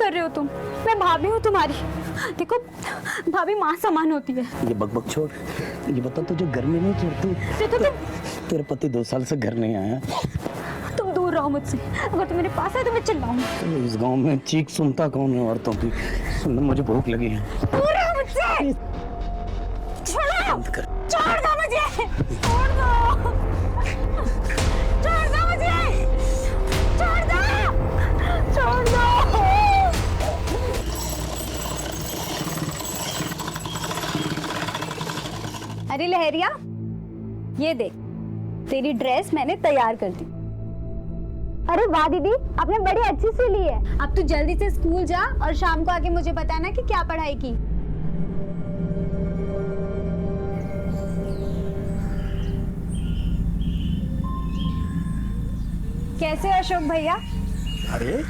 कर रहे हो तुम? मैं भाभी हूँ तुम्हारी। देखो भाभी माँ समान होती है। ये बकबक छोड़, ये बता तुझे घर में नहीं छोड़ती? तेरे पति 2 साल से घर नहीं आया। तुम दूर रहो मुझसे, अगर तुम मेरे पास है तो मैं चिल्लाऊंगी। इस गांव में चीख सुनता कौन है औरतों की? सुन, मुझे भूख लगी है। दूर रहो मुझसे। छोड़ो, छोड़ दो मुझे, छोड़ दो, छोड़ दो मुझे, छोड़ दो, छोड़ दो। अरे लहरिया, ये देख, तेरी ड्रेस मैंने तैयार कर दी। अरे वाह दीदी, आपने बड़ी अच्छी सी ली है। अब तू जल्दी से स्कूल जा और शाम को आके मुझे बताना कि क्या पढ़ाई की। कैसे हो अशोक भैया? अरे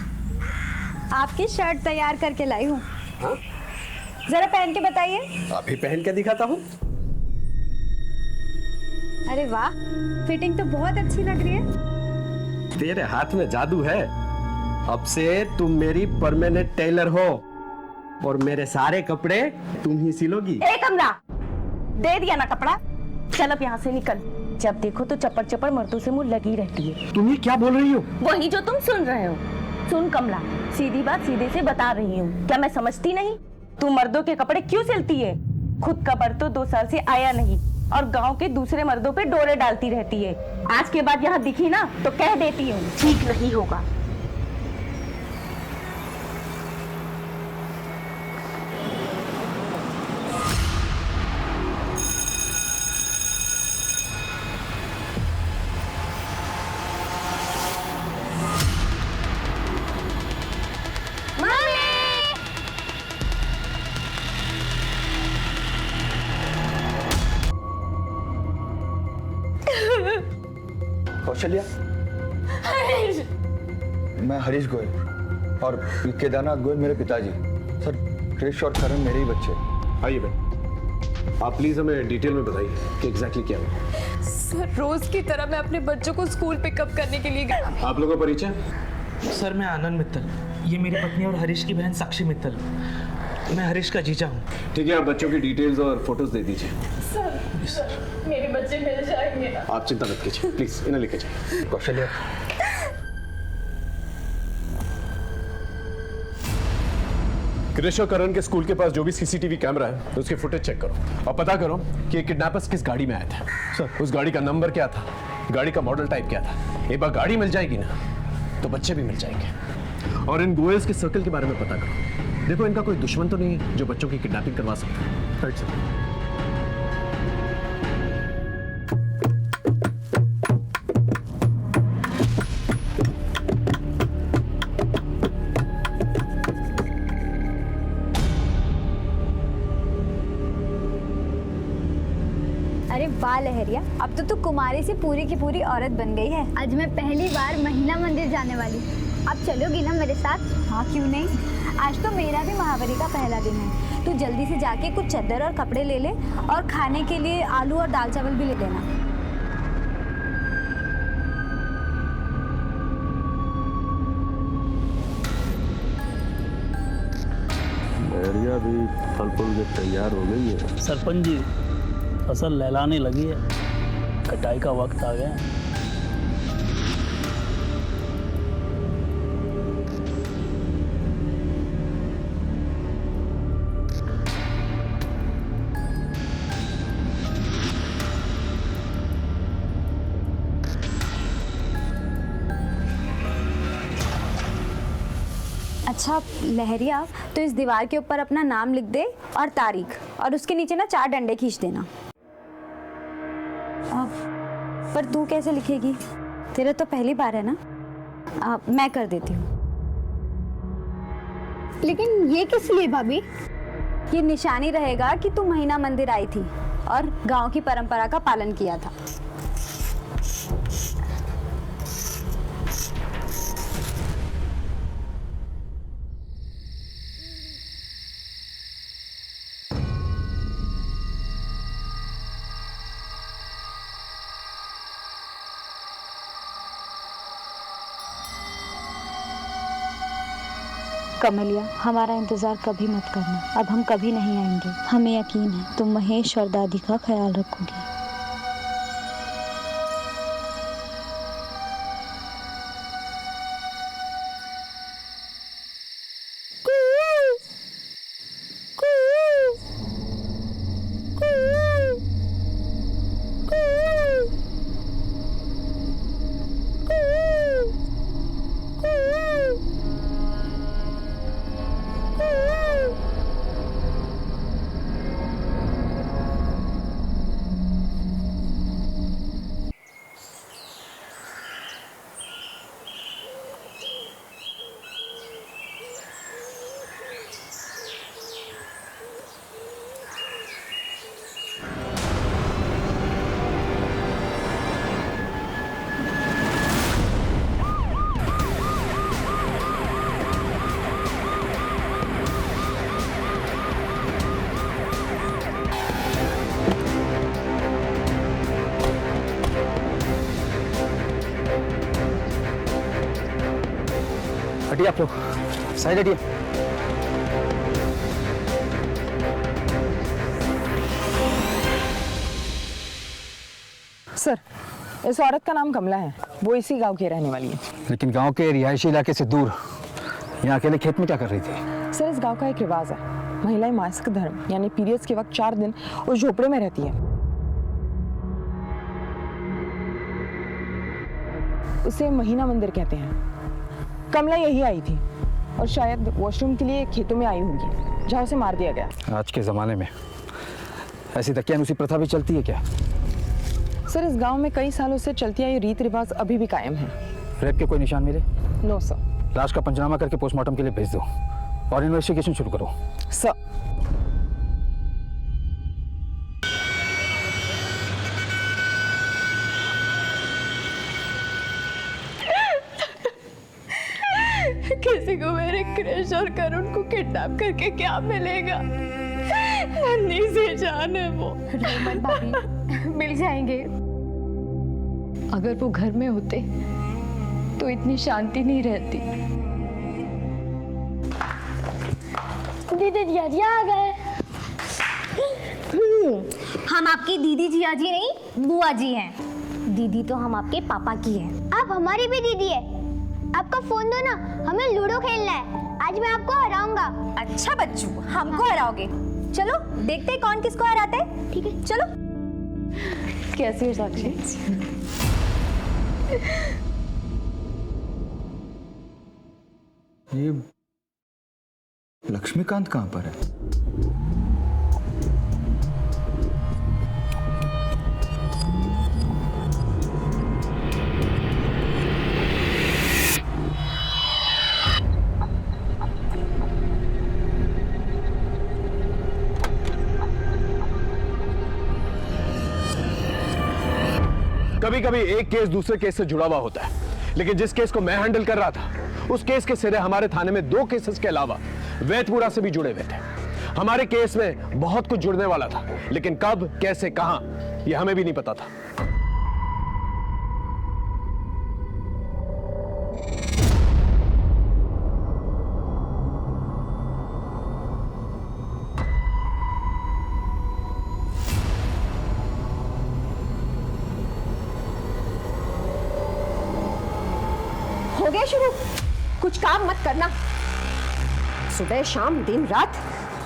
आपकी शर्ट तैयार करके लाई हूँ। हाँ? जरा पहन के बताइए। अभी पहन के दिखाता हूँ। अरे वाह, फिटिंग तो बहुत अच्छी लग रही है। तेरे हाथ में जादू है। अब से तुम मेरी परमानेंट टेलर हो और मेरे सारे कपड़े तुम ही सिलोगी। ए कमला, दे दिया ना कपड़ा, चल अब यहाँ से निकल। जब देखो तो चपड़ चपड़ मर्दों से मुंह लगी रहती है। तुम ये क्या बोल रही हो? वही जो तुम सुन रहे हो। सुन कमला, सीधी बात सीधे से बता रही हूँ, क्या मैं समझती नहीं? तू मर्दों के कपड़े क्यों सिलती है? खुद का बर तो 2 साल से आया नहीं और गांव के दूसरे मर्दों पे डोरे डालती रहती है। आज के बाद यहाँ दिखी ना तो कह देती हूँ, ठीक नहीं होगा। कौशल्या, मैं हरीश गोयल और केदारनाथ गोयल मेरे पिताजी। सर, क्रिश और करण मेरे ही बच्चे। आइए भाई, आप प्लीज हमें डिटेल में बताइए कि एग्जैक्टली क्या हुआ। सर, रोज की तरह मैं अपने बच्चों को स्कूल पिकअप करने के लिए गया। आप लोगों का परिचय? सर, मैं आनंद मित्तल, ये मेरी पत्नी और हरीश की बहन साक्षी मित्तल। मैं हरीश का जीजा हूँ। ठीक है, आप बच्चों की डिटेल्स और फोटोज दे दीजिए। सर, मेरे बच्चे मिल जाएंगे ना? आप चिंता मत कीजिए, प्लीज इन्हें लेके जाइए। कौशल्या, क्रिश और करण के स्कूल के पास जो भी सीसीटीवी कैमरा है उसकी फुटेज चेक करो और पता करो कि ये किडनैपर्स किस गाड़ी में आए थे। सर, उस गाड़ी का नंबर क्या था, गाड़ी का मॉडल टाइप क्या था। एक बार गाड़ी मिल जाएगी ना तो बच्चे भी मिल जाएंगे। और इन गोयल्स के सर्कल के बारे में पता करो। देखो, इनका कोई दुश्मन तो नहीं है जो बच्चों की किडनैपिंग करवा सकता है। Right sir. अरे वाह लहरिया, अब तो तू कुमारी से पूरी की पूरी औरत बन गई है। आज मैं पहली बार महिला मंदिर जाने वाली। अब चलोगी ना मेरे साथ? हाँ क्यों नहीं। आज तो मेरा भी महावारी का पहला दिन है। तू जल्दी से जाके कुछ चादर और कपड़े ले ले और खाने के लिए आलू और दाल चावल भी ले लेना। लहरिया भी फल फूल के तैयार हो गई है। सरपंच जी, फसल लहलाने लगी है, कटाई का वक्त आ गया। अच्छा लहरिया, तो इस दीवार के ऊपर अपना नाम लिख दे और तारीख, और उसके नीचे ना 4 डंडे खींच देना। पर तू कैसे लिखेगी? तेरा तो पहली बार है ना। मैं कर देती हूँ। लेकिन ये किस लिए भाभी? ये निशानी रहेगा कि तू महीना मंदिर आई थी और गांव की परंपरा का पालन किया था। कमलिया, हमारा इंतजार कभी मत करना, अब हम कभी नहीं आएंगे। हमें यकीन है तुम महेश और दादी का ख्याल रखोगी। हटिए आप लोग, साइड हटिए। सर, इस औरत का नाम कमला है, वो इसी गांव की रहने वाली है। लेकिन गांव के रिहायशी इलाके से दूर यहाँ अकेले खेत में क्या कर रही थी? सर, इस गांव का एक रिवाज है, महिलाएं मासिक धर्म यानी पीरियड्स के वक्त 4 दिन उस झोपड़े में रहती हैं। उसे महीना मंदिर कहते हैं। कमला यही आई थी और शायद वॉशरूम के लिए खेतों में आई होगी जहाँ उसे मार दिया गया। आज के ज़माने में ऐसी दकियानुसी प्रथा भी चलती है क्या? सर, इस गांव में कई सालों से चलती आई रीत रिवाज अभी भी कायम है। रेप के कोई निशान मिले? No sir. लाश का पंचनामा करके पोस्टमार्टम के लिए भेज दो और इन्वेस्टिगेशन शुरू करो। सर। किसी को मेरे क्रिश और करुण को किडनैप करके क्या मिलेगा? नन्ही सी जान है वो। भाभी, मिल जाएंगे। अगर वो घर में होते तो इतनी शांति नहीं रहती। दीदी जिया आ गए। हम आपकी दीदी जिया जी नहीं, बुआ जी हैं। दीदी तो हम आपके पापा की हैं। आप हमारी भी दीदी है। आपका फोन दो ना, हमें लूडो खेलना है। आज मैं आपको हराऊंगा। अच्छा बच्चू, हमको हराओगे? चलो देखते हैं कौन किसको हराता है। ठीक है, चलो। कैसी है साक्षी? ये लक्ष्मीकांत कहाँ पर है? कभी कभी एक केस दूसरे केस से जुड़ा हुआ होता है, लेकिन जिस केस को मैं हैंडल कर रहा था उस केस के सिरे हमारे थाने में 2 केसेस के अलावा वैतपुरा से भी जुड़े हुए थे। हमारे केस में बहुत कुछ जुड़ने वाला था, लेकिन कब, कैसे, कहां, यह हमें भी नहीं पता था। हो गया शुरू? कुछ काम मत करना। सुबह शाम दिन रात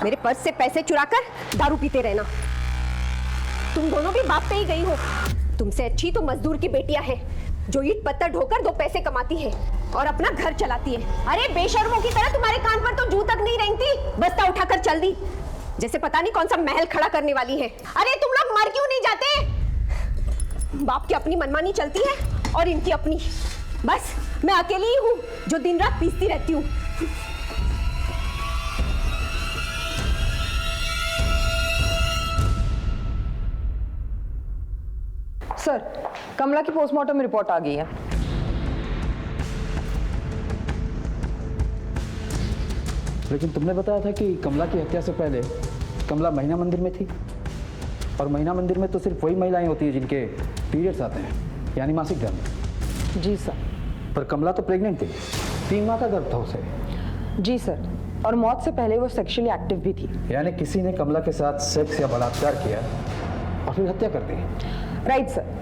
मेरे पर्स से पैसे चुराकर दारू पीते रहना। तुम दोनों भी बाप पे ही गई हो। तुमसे अच्छी तो मजदूर की बेटियां हैं जो ईंट पत्थर ढोकर 2 पैसे कमाती है और अपना घर चलाती है। अरे बेशर्मों की तरह तुम्हारे कान पर तो जू तक नहीं रेंगती, बस्ता उठाकर चल दी जैसे पता नहीं कौन सा महल खड़ा करने वाली है। अरे तुम लोग मर क्यों नहीं जाते? बाप की अपनी मनमानी चलती है और इनकी अपनी। बस मैं अकेली ही हूँ जो दिन रात पीसती रहती हूँ। सर, कमला की पोस्टमार्टम रिपोर्ट आ गई है। लेकिन तुमने बताया था कि कमला की हत्या से पहले कमला महीना मंदिर में थी, और महीना मंदिर में तो सिर्फ वही महिलाएं होती हैं जिनके पीरियड्स आते हैं, यानी मासिक धर्म। जी सर। पर कमला तो प्रेग्नेंट थी, 3 माह का गर्भ था उसे। जी सर, और मौत से पहले वो सेक्सुअली एक्टिव भी थी। यानी किसी ने कमला के साथ सेक्स या बलात्कार किया और फिर हत्या कर दी। Right sir.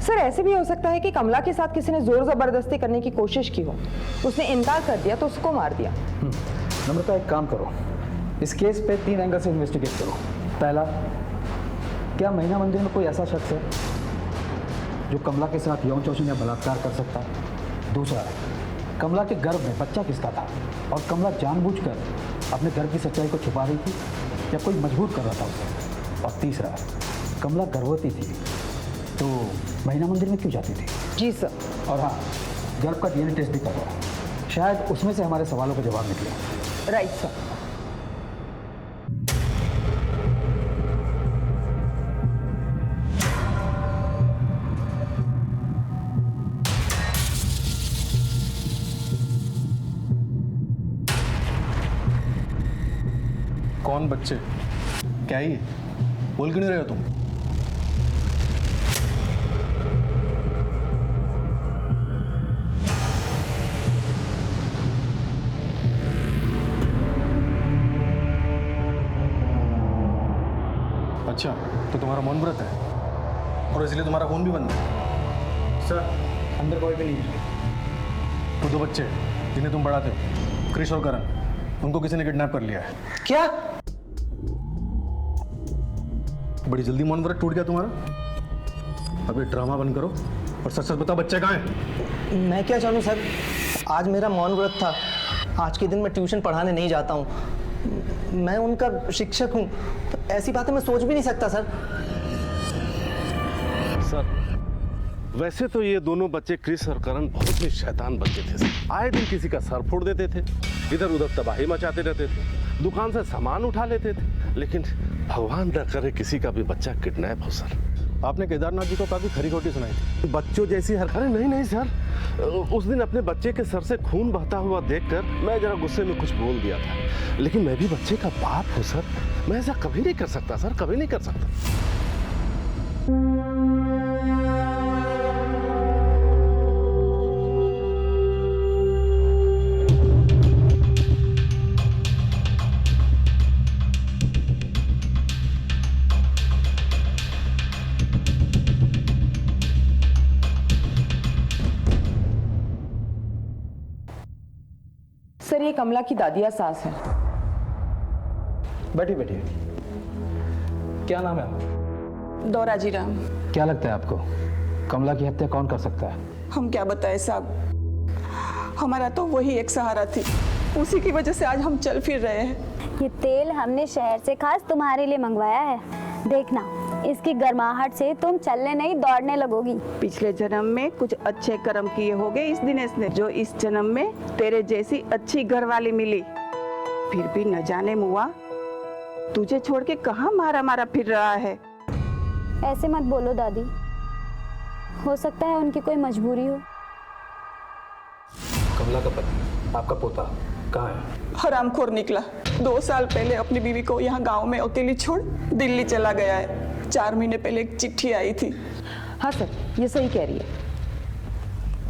सर ऐसे भी हो सकता है कि कमला के साथ किसी ने जोर जबरदस्ती करने की कोशिश की हो, उसने इनकार कर दिया तो उसको मार दिया। नम्रता, एक काम करो, इस केस पे 3 एंगल से इन्वेस्टिगेट करो। पहला, क्या महिला मंदिर में कोई ऐसा शख्स है जो कमला के साथ यौन शोषण या बलात्कार कर सकता है? दूसरा, कमला के गर्भ में बच्चा किसका था और कमला जानबूझकर अपने गर्भ की सच्चाई को छुपा रही थी या कोई मजबूर कर रहा था उसे? और तीसरा, कमला गर्भवती थी तो महिला मंदिर में क्यों जाती थी? जी सर। और हाँ, गर्भ का DNA टेस्ट भी करवाओ, शायद उसमें से हमारे सवालों का जवाब निकले। Right sir. कौन बच्चे? क्या ही बोल क्यों नहीं रहे हो तुम? अच्छा, तो तुम्हारा मौन व्रत है और इसलिए तुम्हारा फोन भी बंद है? सर, अंदर कोई भी नहीं है। तो 2 बच्चे जिन्हें तुम पढ़ाते हो, क्रिश और करण, उनको किसी ने किडनैप कर लिया है। क्या? बड़ी जल्दी मौन व्रत टूट गया तुम्हारा? अब ये ड्रामा बंद करो और सच सच बताओ, बच्चे कहाँ हैं? मैं क्या जानूं सर, आज मेरा मौन व्रत था। आज के दिन मैं ट्यूशन पढ़ाने नहीं जाता हूँ, मैं उनका शिक्षक हूँ, तो ऐसी बातें मैं सोच भी नहीं सकता सर। सर, वैसे तो ये दोनों बच्चे क्रिस और करण बहुत ही शैतान बच्चे थे सर। आए दिन किसी का सर फोड़ देते थे, इधर उधर तबाही मचाते रहते थे, दुकान से सामान उठा लेते थे, लेकिन भगवान न करे किसी का भी बच्चा किडनैप हो सर। आपने केदारनाथ जी को काफी खरी खोटी सुनाई थी। बच्चों जैसी हरकत? अरे नहीं नहीं सर, उस दिन अपने बच्चे के सर से खून बहता हुआ देखकर मैं जरा गुस्से में कुछ बोल दिया था, लेकिन मैं भी बच्चे का बाप हूँ सर, मैं ऐसा कभी नहीं कर सकता सर, कभी नहीं कर सकता। सर ये कमला की दादिया सास है। बैठिए बैठिए। क्या नाम है आपका? दौराजी राम। क्या लगता है आपको कमला की हत्या कौन कर सकता है? हम क्या बताएं साहब, हमारा तो वही एक सहारा थी, उसी की वजह से आज हम चल फिर रहे हैं। ये तेल हमने शहर से खास तुम्हारे लिए मंगवाया है, देखना इसकी गर्माहट से तुम चलने नहीं दौड़ने लगोगी। पिछले जन्म में कुछ अच्छे कर्म किए होंगे इस दिनेश ने, जो इस जन्म में तेरे जैसी अच्छी घरवाली मिली। फिर भी न जाने मुआ तुझे छोड़ के कहाँ मारा मारा फिर रहा है। ऐसे मत बोलो दादी, हो सकता है उनकी कोई मजबूरी हो। कमला का पति, आपका पोता कहाँ है? हरामखोर निकला, 2 साल पहले अपनी बीवी को यहाँ गांव में अकेली छोड़ दिल्ली चला गया है। 4 महीने पहले एक चिट्ठी आई थी। हाँ सर, ये सही कह रही है।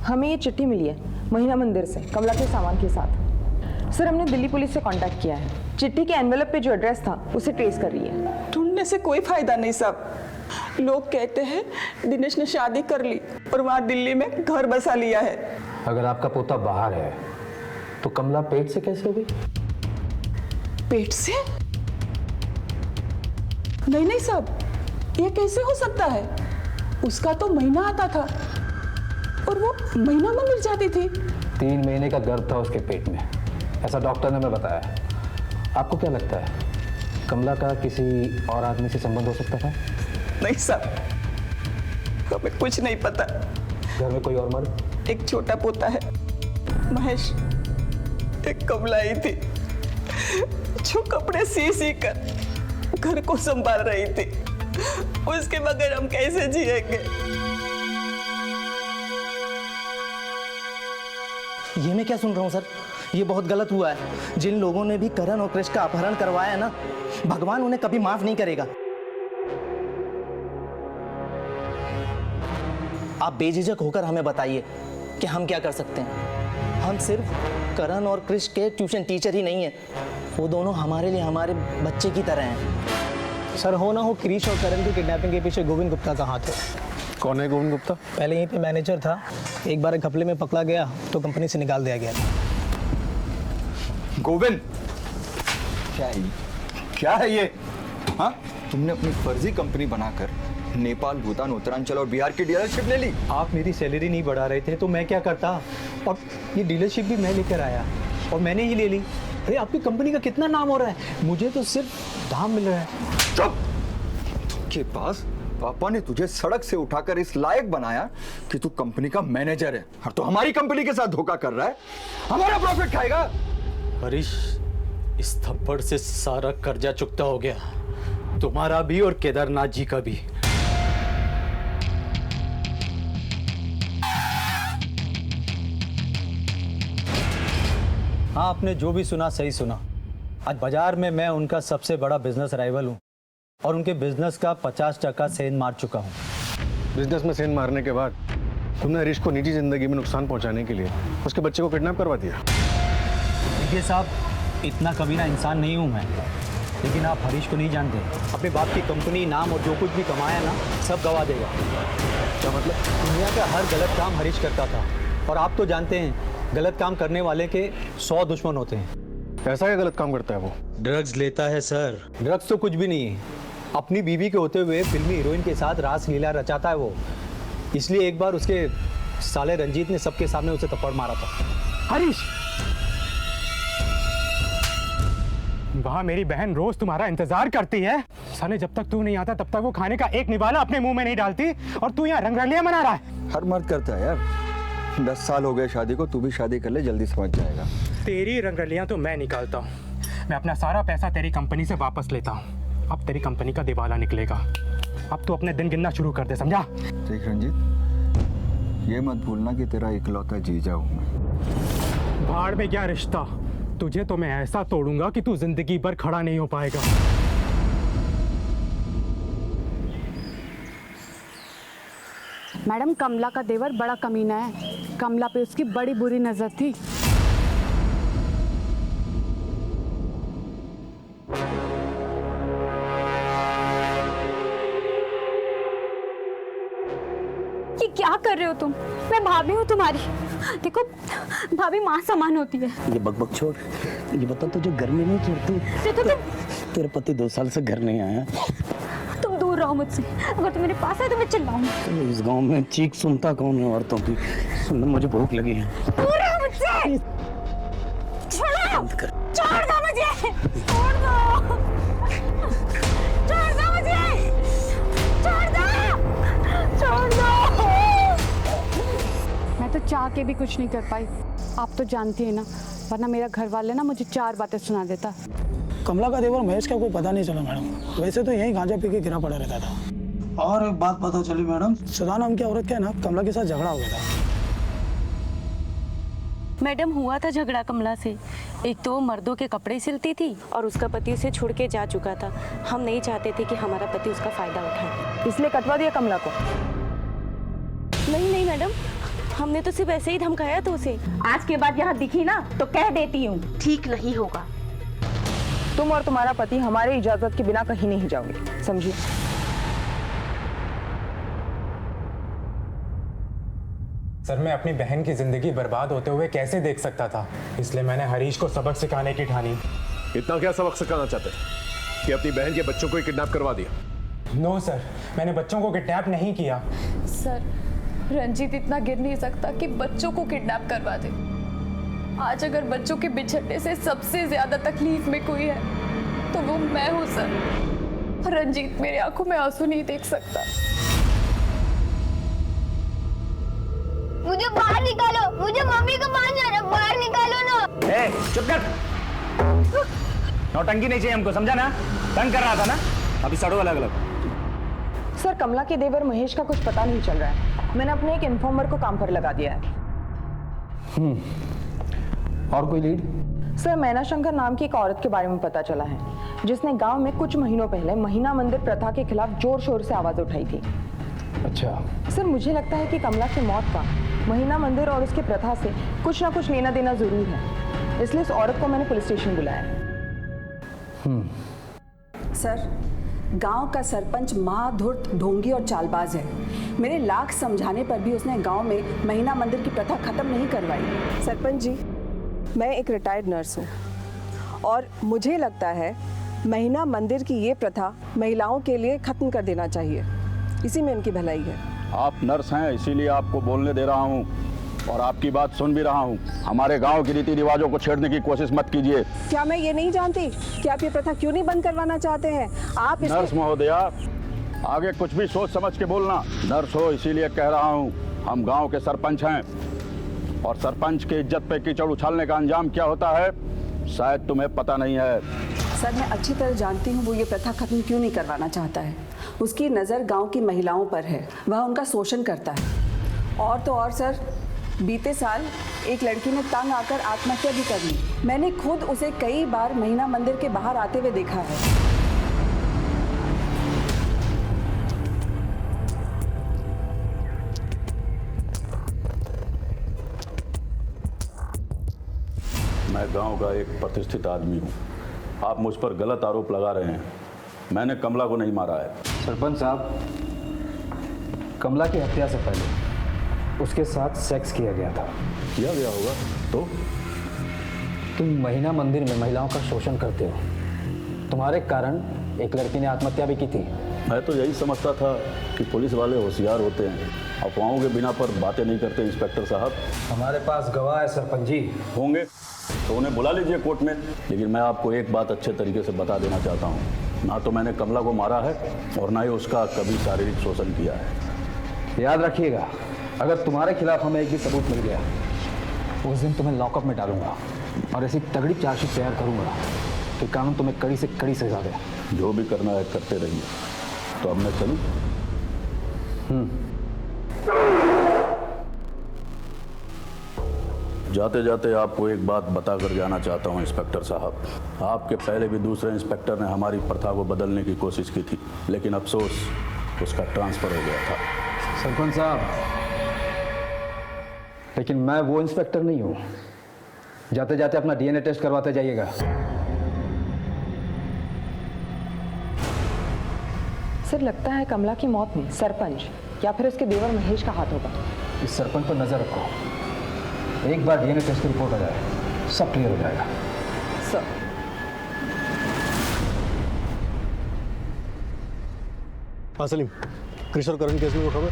हमें ये चिट्ठी मिली है महिला मंदिर से कमला के सामान के साथ। सर हमने दिल्ली पुलिस से कांटेक्ट किया है, चिट्ठी के एनवेलप पे जो एड्रेस था उसे ट्रेस कर रही है। ढूंढने से कोई फायदा नहीं साहब, लोग कहते हैं दिनेश ने शादी कर ली और वहाँ दिल्ली में घर बसा लिया है। अगर आपका पोता बाहर है तो कमला पेट से कैसे हो गई? पेट से? नहीं नहीं साहब, ये कैसे हो सकता है? उसका तो महीना आता था और वो महीना मंदिर जाती थी। 3 महीने का गर्भ था उसके पेट में, ऐसा डॉक्टर ने हमें बताया। आपको क्या लगता है कमला का किसी और आदमी से संबंध हो सकता था? नहीं साहब, हमें कुछ नहीं पता। घर में कोई और मर्द? एक छोटा पोता है महेश, एक कमला ही थी जो कपड़े सी कर घर को संभाल रही थी। उसके बगैर हम कैसे जिएंगे? ये मैं क्या सुन रहा हूँ सर, ये बहुत गलत हुआ है। जिन लोगों ने भी करण और कृष का अपहरण करवाया है ना, भगवान उन्हें कभी माफ नहीं करेगा। आप बेझिझक होकर हमें बताइए कि हम क्या कर सकते हैं। हम सिर्फ करण और कृष के ट्यूशन टीचर ही नहीं हैं, वो दोनों हमारे लिए हमारे बच्चे की तरह हैं। सर, हो ना हो कृष और करण की किडनैपिंग के पीछे गोविंद गुप्ता का हाथ है। कौन है गोविंद गुप्ता? पहले यहीं पे मैनेजर था, एक बार घपले में पकड़ा गया तो कंपनी से निकाल दिया गया। गोविंद, क्या है ये? हाँ, तुमने अपनी फर्जी कंपनी बनाकर नेपाल, भूटान, उत्तरांचल और बिहार की डीलरशिप ले ली। आप मेरी सैलरी नहीं बढ़ा रहे थे तो मैं क्या करता, और ये डीलरशिप भी मैं लेकर आया और मैंने ही ले ली। अरे आपकी कंपनी का कितना नाम हो रहा है, मुझे तो सिर्फ दाम मिल रहा है। चुप! के पास पापा ने तुझे सड़क से उठाकर इस लायक बनाया कि तू कंपनी का मैनेजर है और तू हमारी कंपनी के साथ धोखा कर रहा है, हमारा प्रॉफिट खाएगा। हरीश, इस थप्पड़ से सारा कर्जा चुकता हो गया, तुम्हारा भी और केदारनाथ जी का भी। हाँ, आपने जो भी सुना सही सुना। आज बाजार में मैं उनका सबसे बड़ा बिजनेस राइवल हूँ और उनके बिजनेस का 50% सेंध मार चुका हूँ। बिजनेस में सेंध मारने के बाद तुमने हरीश को निजी जिंदगी में नुकसान पहुंचाने के लिए उसके बच्चे को किडनैप करवा दिया। देखिए साहब, इतना कमीना इंसान नहीं हूँ मैं, लेकिन आप हरीश को नहीं जानते। अपने बाप की कंपनी, नाम और जो कुछ भी कमाया ना, सब गवा देगा। क्या मतलब? दुनिया का हर गलत काम हरीश करता था और आप तो जानते हैं गलत काम करने वाले के 100 दुश्मन होते हैं। ऐसा क्या गलत काम करता है वो? ड्रग्स लेता है सर। ड्रग्स तो कुछ भी नहीं है, अपनी बीवी के होते हुए फिल्मी हीरोइन के साथ रास लीला रचाता है वो। इसलिए एक बार उसके साले रंजीत ने सबके सामने उसे थप्पड़ मारा था। हरीश, वहाँ मेरी बहन रोज तुम्हारा इंतजार करती है। साले, जब तक तू नहीं आता तब तक वो खाने का एक निवाला अपने मुंह में नहीं डालती और तू यहाँ रंगरलियां मना रहा है। हर मर्द करता है यार। 10 साल हो गए शादी को, तू भी शादी कर ले, जल्दी समझ जाएगा। तेरी रंगरलियां तो मैं निकालता हूँ। मैं अपना सारा पैसा तेरी कंपनी से वापस लेता हूँ। अब तेरी कंपनी का दिवाला निकलेगा। अब तू अपने दिन गिनना शुरू कर दे, समझा? देख रंजीत, ये मत भूलना कि तेरा इकलौता जीजा हूँ मैं। भाड़ में क्या रिश्ता, तुझे तो मैं ऐसा तोड़ूंगा कि तू जिंदगी भर खड़ा नहीं हो पाएगा। मैडम, कमला का देवर बड़ा कमीना है। कमला पे उसकी बड़ी बुरी नजर थी। ये क्या कर रहे हो तुम? मैं भाभी हूँ तुम्हारी। देखो, भाभी माँ समान होती है। ये बकबक छोड़, ये बता तुझे घर में नहीं छोड़ती? तेरे पति 2 साल से घर नहीं आया। तुम दूर रहो मुझसे। अगर तुम मेरे पास आए तो मैं चिल्लाऊंगी। तो इस गांव में चीख सुनता कौन है औरतों की? सुन, मुझे भूख लगी है। दूर रहो मुझसे। छोड़ो, छोड़ दो मुझे। छोड़ दो, छोड़ दो मुझे। छोड़ दो, छोड़ दो। मैं तो चाह के भी कुछ नहीं कर पाई। आप तो जानती है ना, वरना मेरा घर वाले ना मुझे 4 बातें सुना देता। कमला का देवर महेश का कोई पता नहीं चला मैडम। वैसे तो यही गांजा पी के गिरा पड़ा रहता था। और एक बात पता चली मैडम, सुधा नाम की औरत क्या ना, कमला के साथ झगड़ा हो गया था। मैडम, हुआ था झगड़ा कमला से। एक तो मर्दों के कपड़े सिलती थी और उसका पति उसे छोड़ के जा चुका था। हम नहीं चाहते थे कि हमारा पति उसका फायदा उठाए, इसलिए कटवा दिया कमला को। नहीं नहीं मैडम, हमने तो सिर्फ ऐसे ही धमकाया था उसे। आज के बाद यहाँ दिखी ना तो कह देती हूँ, ठीक नहीं होगा। तुम और तुम्हारा पति हमारे इजाजत के बिना कहीं नहीं जाओगे, समझिए? सर, मैं अपनी बहन की जिंदगी बर्बाद होते हुए कैसे देख सकता था, इसलिए मैंने हरीश को सबक सिखाने की ठानी। इतना क्या सबक सिखाना चाहते थे कि अपनी बहन के बच्चों को किडनैप करवा दिया? नो सर, मैंने बच्चों को किडनैप नहीं किया। सर, रंजीत इतना गिर नहीं सकता कि बच्चों को किडनैप करवा दे। आज अगर बच्चों के बिछड़ने से सबसे ज्यादा तकलीफ में कोई है तो वो मैं हूँ सर। रंजीत मेरी आंखों में आंसू नहीं देख सकता। मुझे बाहर निकालो, मुझे मम्मी के पास जाना, बाहर निकालो ना। ए, चुप कर। नौटंकी नहीं चाहिए हमको, समझा ना? तंग कर रहा था ना, अभी सड़ो अलग अलग। सर, कमला के देवर महेश का कुछ पता नहीं चल रहा है। मैंने अपने एक इन्फॉर्मर को काम पर लगा दिया है। और कोई लीड? सर, मैना शंकर नाम की एक औरत के बारे में पता चला है, जिसने गांव में कुछ महीनों पहले महीना मंदिर प्रथा के खिलाफ जोर शोर से आवाज उठाई थी। अच्छा। सर, मुझे लगता है कि कमला की मौत का महिला मंदिर और उसकी प्रथा से कुछ ना कुछ लेना देना जरूर है, इसलिए इस औरत को मैंने पुलिस स्टेशन बुलाया है। सर, गांव का सरपंच महाधूर्त, ढोंगी और चालबाज है। मेरे लाख समझाने पर भी उसने गांव में महिला मंदिर की प्रथा खत्म नहीं करवाई। सरपंच जी, मैं एक रिटायर्ड नर्स हूँ और मुझे लगता है महिला मंदिर की ये प्रथा महिलाओं के लिए खत्म कर देना चाहिए, इसी में उनकी भलाई है। आप नर्स हैं, इसीलिए आपको बोलने दे रहा हूँ और आपकी बात सुन भी रहा हूँ। हमारे गांव के रीति रिवाजों को छेड़ने की कोशिश मत कीजिए। क्या मैं ये नहीं जानती कि आप ये प्रथा क्यों नहीं बंद करवाना चाहते हैं? आप नर्स महोदया, आगे कुछ भी सोच समझ के बोलना। नर्स हो इसीलिए कह रहा हूँ, हम गांव के सरपंच हैं और सरपंच की इज्जत पे कीचड़ उछालने का अंजाम क्या होता है शायद तुम्हें पता नहीं है। सर, मैं अच्छी तरह जानती हूँ वो ये प्रथा खत्म क्यों नहीं करवाना चाहता है। उसकी नज़र गांव की महिलाओं पर है, वह उनका शोषण करता है। और तो और सर, बीते साल एक लड़की ने तंग आकर आत्महत्या भी कर ली। मैंने खुद उसे कई बार महिला मंदिर के बाहर आते हुए देखा है। मैं गांव का एक प्रतिष्ठित आदमी हूँ, आप मुझ पर गलत आरोप लगा रहे हैं। मैंने कमला को नहीं मारा है। सरपंच साहब, कमला की हत्या से पहले उसके साथ सेक्स किया गया था। किया गया होगा तो? तुम महिला मंदिर में महिलाओं का शोषण करते हो, तुम्हारे कारण एक लड़की ने आत्महत्या भी की थी। मैं तो यही समझता था कि पुलिस वाले होशियार होते हैं, अफवाहों के बिना पर बातें नहीं करते। इंस्पेक्टर साहब, हमारे पास गवाह है सरपंच जी। होंगे तो उन्हें बुला लीजिए कोर्ट में। लेकिन मैं आपको एक बात अच्छे तरीके से बता देना चाहता हूँ, ना तो मैंने कमला को मारा है और ना ही उसका कभी शारीरिक शोषण किया है। याद रखिएगा, अगर तुम्हारे खिलाफ हमें एक भी सबूत मिल गया, उस दिन तुम्हें लॉकअप में डालूंगा और ऐसी तगड़ी चार्जशीट तैयार करूंगा कि कानून तुम्हें कड़ी से कड़ी सजा दे। जो भी करना है करते रहिए। तो अब मैं चलूं? जाते जाते आपको एक बात बताकर जाना चाहता हूं इंस्पेक्टर साहब। आपके पहले भी दूसरे इंस्पेक्टर ने हमारी प्रथा को बदलने की कोशिश की थी, लेकिन अफसोस उसका ट्रांसफर हो गया था। सरपंच साहब, लेकिन मैं वो इंस्पेक्टर नहीं हूं। जाते जाते अपना डीएनए टेस्ट करवाते जाइएगा। सर, लगता है कमला की मौत में सरपंच या फिर उसके देवर महेश का हाथ होगा। इस सरपंच पर नजर रखो, एक बार डीएनए टेस्ट की रिपोर्ट आ जाए सब क्लियर हो जाएगा। सर, हाँ सलीम, कृष्ण और करण केस में वो खबर?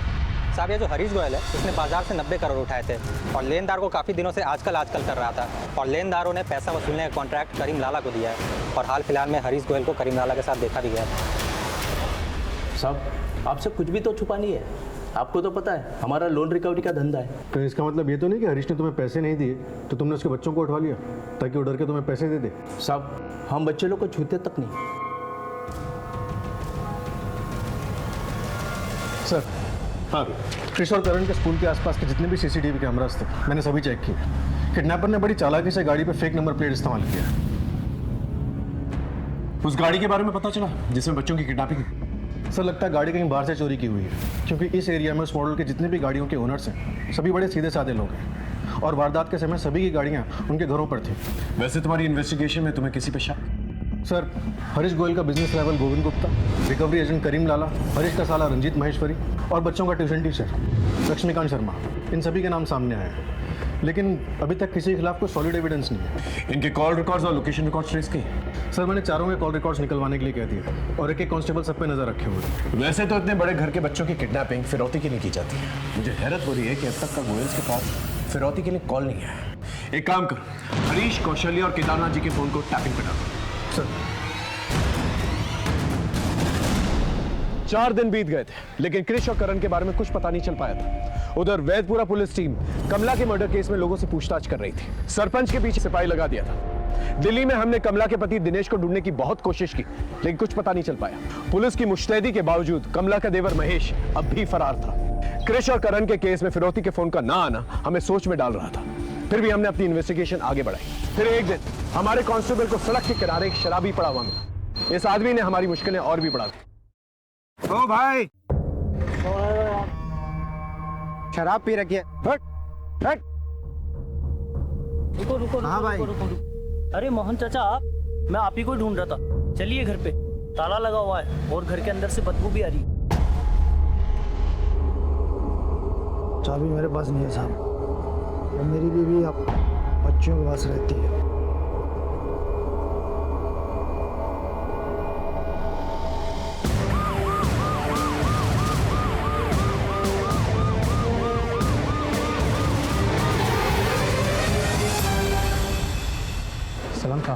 साहब, ये जो हरीश गोयल है उसने बाजार से 90 करोड़ उठाए थे और लेनदार को काफ़ी दिनों से आजकल कर रहा था और लेनदारों ने पैसा वसूलने का कॉन्ट्रैक्ट करीम लाला को दिया है और हाल फिलहाल में हरीश गोयल को करीम लाला के साथ देखा भी गया। साहब, आपसे कुछ भी तो छुपा नहीं है, आपको तो पता है हमारा लोन रिकवरी का धंधा है। तो इसका मतलब ये तो नहीं कि हरीश ने तुम्हें पैसे नहीं दिए तो तुमने उसके बच्चों को उठवा लिया ताकि वो डर के तुम्हें पैसे दे दे? साहब, हम बच्चे लोग को छूते तक नहीं। सर, हाँ, कृष और करण के स्कूल के आसपास के जितने भी सीसीटीवी कैमरास थे मैंने सभी चेक किए। किडनैपर ने बड़ी चालाकी से गाड़ी पे फेक नंबर प्लेट इस्तेमाल किया। उस गाड़ी के बारे में पता चला जिसमें बच्चों की किडनैपिंग? सर, लगता है गाड़ी कहीं बाहर से चोरी की हुई है, क्योंकि इस एरिया में उस मॉडल के जितने भी गाड़ियों के ओनर्स हैं सभी बड़े सीधे साधे लोग हैं और वारदात के समय सभी की गाड़ियां उनके घरों पर थी। वैसे तुम्हारी इन्वेस्टिगेशन में तुम्हें किसी पे शक? सर, हरीश गोयल का business level Govind Gupta, recovery agent Karim Lala, Harish का साला रंजीत महेश्वरी और बच्चों का ट्यूशन टीचर लक्ष्मीकांत शर्मा, इन सभी के नाम सामने आए हैं। लेकिन अभी तक किसी के खिलाफ कोई सॉलिड एविडेंस नहीं है। इनके कॉल रिकॉर्ड्स और लोकेशन रिकॉर्ड्स ट्रेस किए? सर, मैंने चारों के कॉल रिकॉर्ड्स निकलवाने के लिए कह दिए और एक एक कांस्टेबल सब पे नजर रखे हुए। वैसे तो इतने बड़े घर के बच्चों की किडनैपिंग फिरौती के लिए की जाती है। मुझे हैरत हो रही है कि अब तक का गोयल्स के पास फिरौती के लिए कॉल नहीं है। एक काम कर, हरीश, कौशल्या और केदारनाथ जी के फोन को टैपिंग पे डाल। सर, 4 दिन बीत गए थे लेकिन कृष और करण के बारे में कुछ पता नहीं चल पाया था। उधर वैदपुरा पुलिस टीम कमला के मर्डर केस में लोगों से पूछताछ कर रही थी। सरपंच के पीछे सिपाही लगा दिया था। दिल्ली में हमने कमला के पति दिनेश को ढूंढने की बहुत कोशिश की लेकिन कुछ पता नहीं चल पाया। पुलिस की मुस्तैदी के बावजूद कमला का देवर महेश अब भी फरार था। कृष और करण के केस में फिरौती के फोन का ना आना हमें सोच में डाल रहा था। फिर भी हमने अपनी इन्वेस्टिगेशन आगे बढ़ाई। फिर एक दिन हमारे कांस्टेबल को सड़क के किनारे एक शराबी पड़ा हुआ मिला। इस आदमी ने हमारी मुश्किलें और भी बढ़ा दी। ओ भाई, शराब पी रखी है। रुको रुको हाँ भाई। रुको। अरे मोहन चाचा, आप, मैं आप ही को ढूंढ रहा था। चलिए घर पे, ताला लगा हुआ है और घर के अंदर से बदबू भी आ रही है। चाबी मेरे पास नहीं है साहब, और मेरी बीवी अब बच्चों के पास रहती है। सलाम था।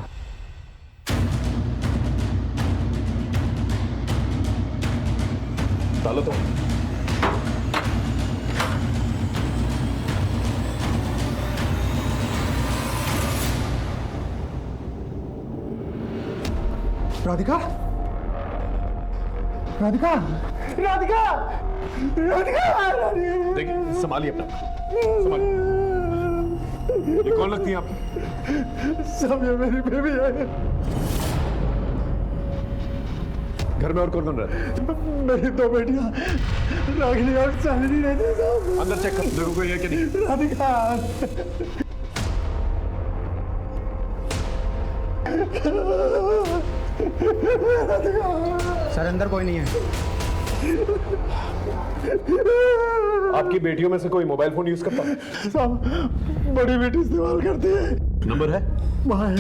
डालो तो। राधिका, राधिका, राधिका, राधिका, देखिए, संभालिए अपना, संभालिए। ये कौन लगती है आप? सब ये मेरी बेबी है। घर में और कौन कौन रहता है? मेरी दो बेटियां रागिनी और चांदनी रहती है साहब। अंदर चेक कर, देखो कोई है कि नहीं। राधिका, सर अंदर कोई नहीं है। आपकी बेटियों में से कोई मोबाइल फोन यूज करता है? साहब बड़ी बेटी इस्तेमाल करती है। नंबर है? वहाँ है।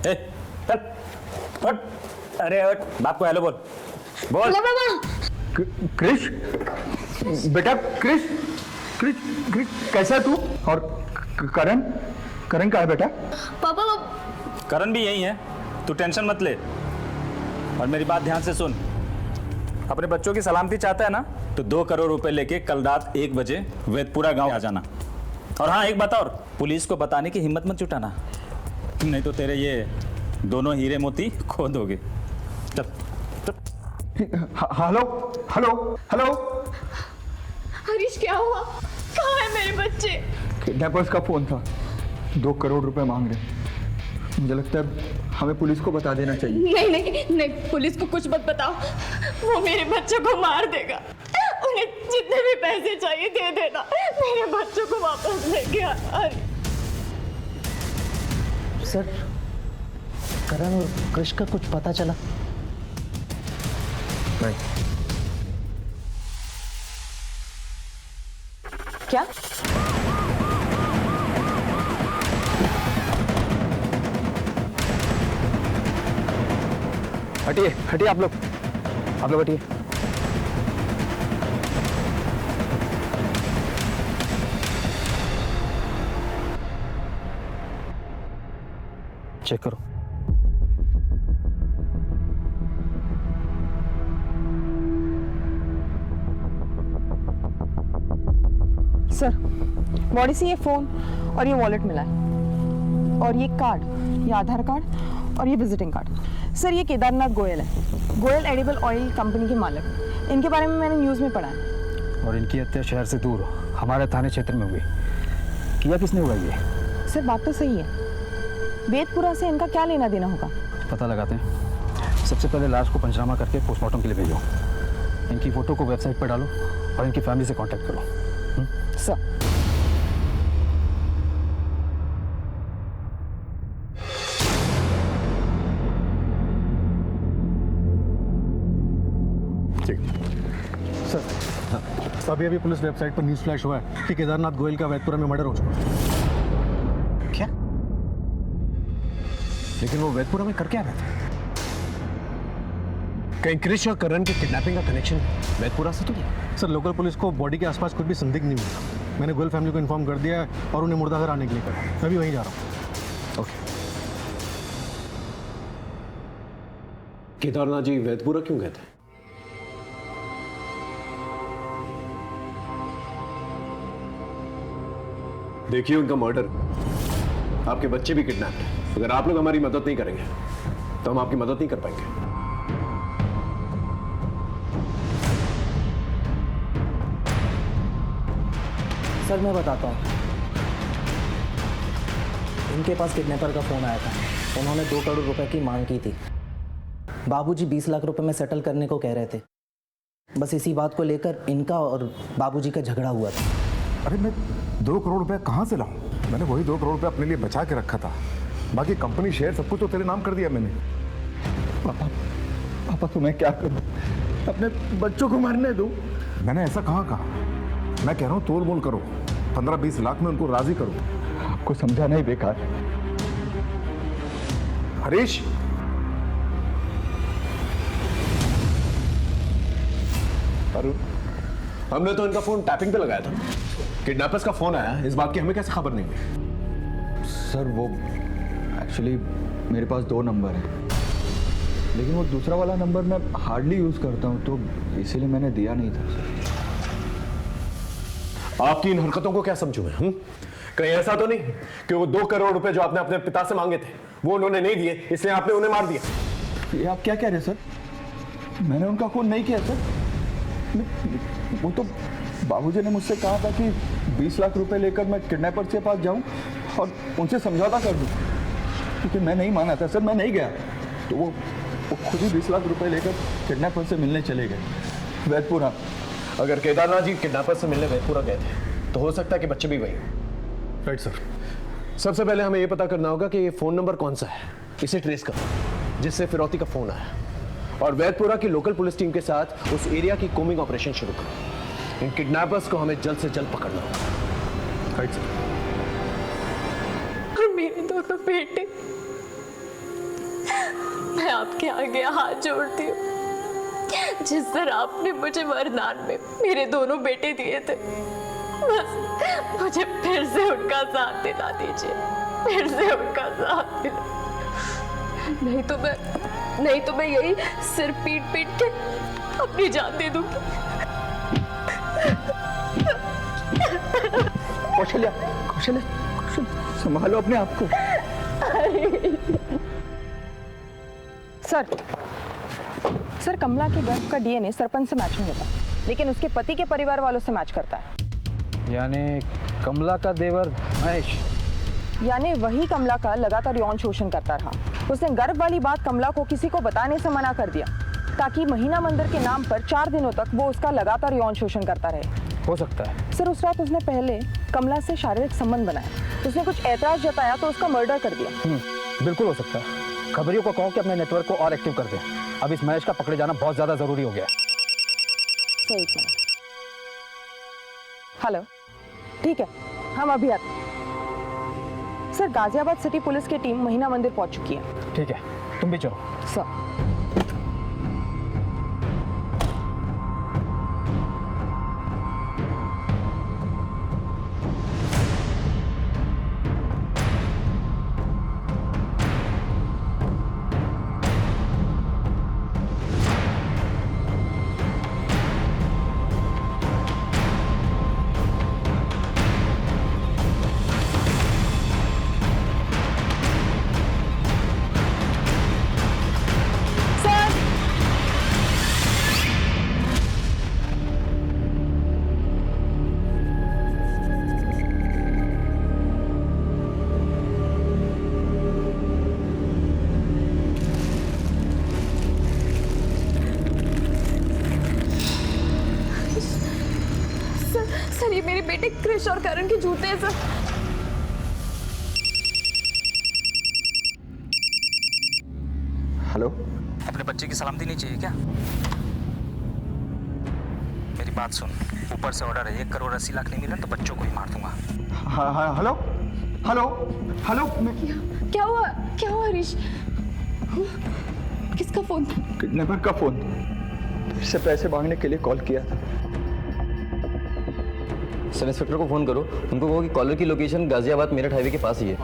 ए, चल, हट। अरे हट, बाप को हेलो बोल। बोल। क्रिश, बेटा क्रिश, क्रिश, क्रिश कैसा है तू? और करण, करण का है बेटा? पापा करण भी यही है, तू टेंशन मत ले। और मेरी बात ध्यान से सुन, अपने बच्चों की सलामती चाहता है ना, तो 2 करोड़ रुपए लेके कल रात 1 बजे वेदपुरा गांव आ जाना। और हाँ, एक बात और, पुलिस को बताने की हिम्मत मत जुटाना, नहीं तो तेरे ये दोनों हीरे मोती खो दोगे। चल चल। Hello hello hello. हरीश, क्या हुआ? कहाँ है मेरे बच्चे? किडनैपर्स का फोन था, 2 करोड़ रुपए मांग रहे। मुझे लगता है हमें पुलिस को बता देना चाहिए। नहीं नहीं नहीं, पुलिस को कुछ मत बताओ, वो मेरे बच्चों को मार देगा। उन्हें जितने भी पैसे चाहिए दे देना, मेरे बच्चों को वापस लेके आ। सर, करण और कृष का कुछ पता चला? नहीं। क्या? हटिए हटिए, आप लोग हटिए। चेक करो। सर, बॉडी से ये फोन और ये वॉलेट मिला है, और ये कार्ड, ये आधार कार्ड और ये विजिटिंग कार्ड। सर, ये केदारनाथ गोयल है, गोयल एडिबल ऑयल कंपनी के मालिक। इनके बारे में मैंने न्यूज़ में पढ़ा है। और इनकी हत्या शहर से दूर हमारे थाने क्षेत्र में हुई। किया किसने हुआ ये? सर, बात तो सही है, वेदपुरा से इनका क्या लेना देना होगा? पता लगाते हैं। सबसे पहले लाश को पंचनामा करके पोस्टमार्टम के लिए भेजो। इनकी फोटो को वेबसाइट पर डालो और इनकी फैमिली से कांटेक्ट करो। सर। सर, अभी पुलिस वेबसाइट पर न्यूज़ फ्लैश हुआ है कि केदारनाथ गोयल का वेदपुरा में मर्डर हो चुका है। क्या? लेकिन वो वेदपुरा में कर क्या रहे थे? कहीं क्रिश और करण के किडनैपिंग का कनेक्शन वेदपुरा से तो नहीं? सर, लोकल पुलिस को बॉडी के आसपास कुछ भी संदिग्ध नहीं मिला। मैंने गोयल फैमिली को इन्फॉर्म कर दिया है और उन्हें मुर्दाघर आने के लिए कहा। मैं भी वहीं जा रहा हूँ। ओके। केदारनाथ जी वेदपुरा क्यों गए थे? देखिए, उनका मर्डर, आपके बच्चे भी किडनैप्ड हैं। अगर आप लोग हमारी मदद नहीं करेंगे तो हम आपकी मदद नहीं कर पाएंगे। सर, मैं बताता हूँ। इनके पास किडनैपर का फोन आया था, उन्होंने 2 करोड़ रुपए की मांग की थी। बाबूजी 20 लाख रुपए में सेटल करने को कह रहे थे। बस इसी बात को लेकर इनका और बाबूजी का झगड़ा हुआ था। अरे मैं 2 करोड़ रुपए कहाँ से लाऊं? मैंने वही 2 करोड़ रुपए अपने लिए बचा के रखा था। बाकी कंपनी शेयर सब कुछ तो तेरे नाम कर दिया मैंने। पापा तुम्हें क्या करूं? अपने बच्चों को मरने दूं? मैंने ऐसा कहाँ कहा? मैं कह रहा हूँ तोल मोल करो, 15-20 लाख में उनको राजी करो। आपको समझाना ही बेकार। हरीश, अरुण, हमने तो इनका फोन टैपिंग पे लगाया था। किडनैपर्स का फोन आया, इस बात की हमें कैसे खबर नहीं हुई? सर वो एक्चुअली मेरे पास 2 नंबर हैं, लेकिन वो दूसरा वाला नंबर मैं हार्डली यूज करता हूँ, तो इसीलिए मैंने दिया नहीं था सर। आपकी इन हरकतों को क्या समझूं मैं? कहीं ऐसा तो नहीं कि वो 2 करोड़ रुपए जो आपने अपने पिता से मांगे थे वो उन्होंने नहीं दिए, इसलिए आपने उन्हें मार दिया? ये आप क्या कह रहे हैं सर? मैंने उनका खून नहीं किया सर। वो तो बाबूजी ने मुझसे कहा था कि 20 लाख रुपए लेकर मैं किडनैपर्स के पास जाऊं और उनसे समझौता कर दूं, लेकिन मैं नहीं माना था सर, मैं नहीं गया। तो वो खुद ही 20 लाख रुपए लेकर किडनैपर से मिलने चले गए वैदपुरा। अगर केदारनाथ जी किडनैपर से मिलने वैदपुरा गए थे तो हो सकता है कि बच्चे भी वही। Right sir. सबसे पहले हमें यह पता करना होगा कि ये फोन नंबर कौन सा है, इसे ट्रेस करो जिससे फिरौती का फोन आया, और वैदपुरा की लोकल पुलिस टीम के साथ उस एरिया की कोमिंग ऑपरेशन शुरू करो। इन किडनैपर्स को हमें जल्द से जल्द पकड़ना होगा। Right sir. और मेरे दोनों बेटे, मैं आपके आगे हाथ जोड़ती हूँ। जिस तरह आपने मुझे वरदान में मेरे दोनों बेटे दिए थे, बस मुझे फिर से उनका साथ दिला दीजिए, फिर से उनका साथ दिला। नहीं तो मैं यही सिर पीट पीट के अपनी जान दे दूंगी। कौशल्या, संभालो अपने आप को। सर कमला के गर्भ का डीएनए सरपंच से मैच नहीं होता, लेकिन उसके पति के परिवार वालों से मैच करता है। यानी कमला का देवर महेश, यानी वही कमला का लगातार यौन शोषण करता रहा। उसने गर्भ वाली बात कमला को किसी को बताने से मना कर दिया, ताकि महीना मंदिर के नाम पर 4 दिनों तक वो उसका लगातार यौन शोषण करता रहे। हो सकता है सर उस रात उसने पहले कमला से शारीरिक संबंध बनाया, उसने कुछ ऐतराज जताया तो उसका मर्डर कर दिया। बिल्कुल हो सकता है। खबरियों को कहो कि अपने नेटवर्क को और एक्टिव कर दें। अब इस महेश का पकड़े जाना बहुत ज्यादा जरूरी हो गया। Sir 1 minute. हेलो, ठीक है, हम अभी आते हैं। सर गाजियाबाद सिटी पुलिस की टीम महीना मंदिर पहुंच चुकी है। ठीक है, तुम भी चलो। सर सर ये मेरे बेटे क्रिश और करण के जूते हैं सर। हेलो, अपने बच्चे की सलामती नहीं चाहिए क्या? मेरी बात सुन, ऊपर से ऑर्डर है, 1 करोड़ 80 लाख नहीं मिला तो बच्चों को ही मार दूंगा। हाँ, हेलो हेलो हेलो। क्या हुआ हरीश? किसका फोन था? किडनैपर का फोन। इससे पैसे मांगने के लिए कॉल किया था। सब इंस्पेक्टर को फ़ोन करो, उनको कहो कि कॉलर की लोकेशन गाजियाबाद मेरठ हाईवे के पास ही है।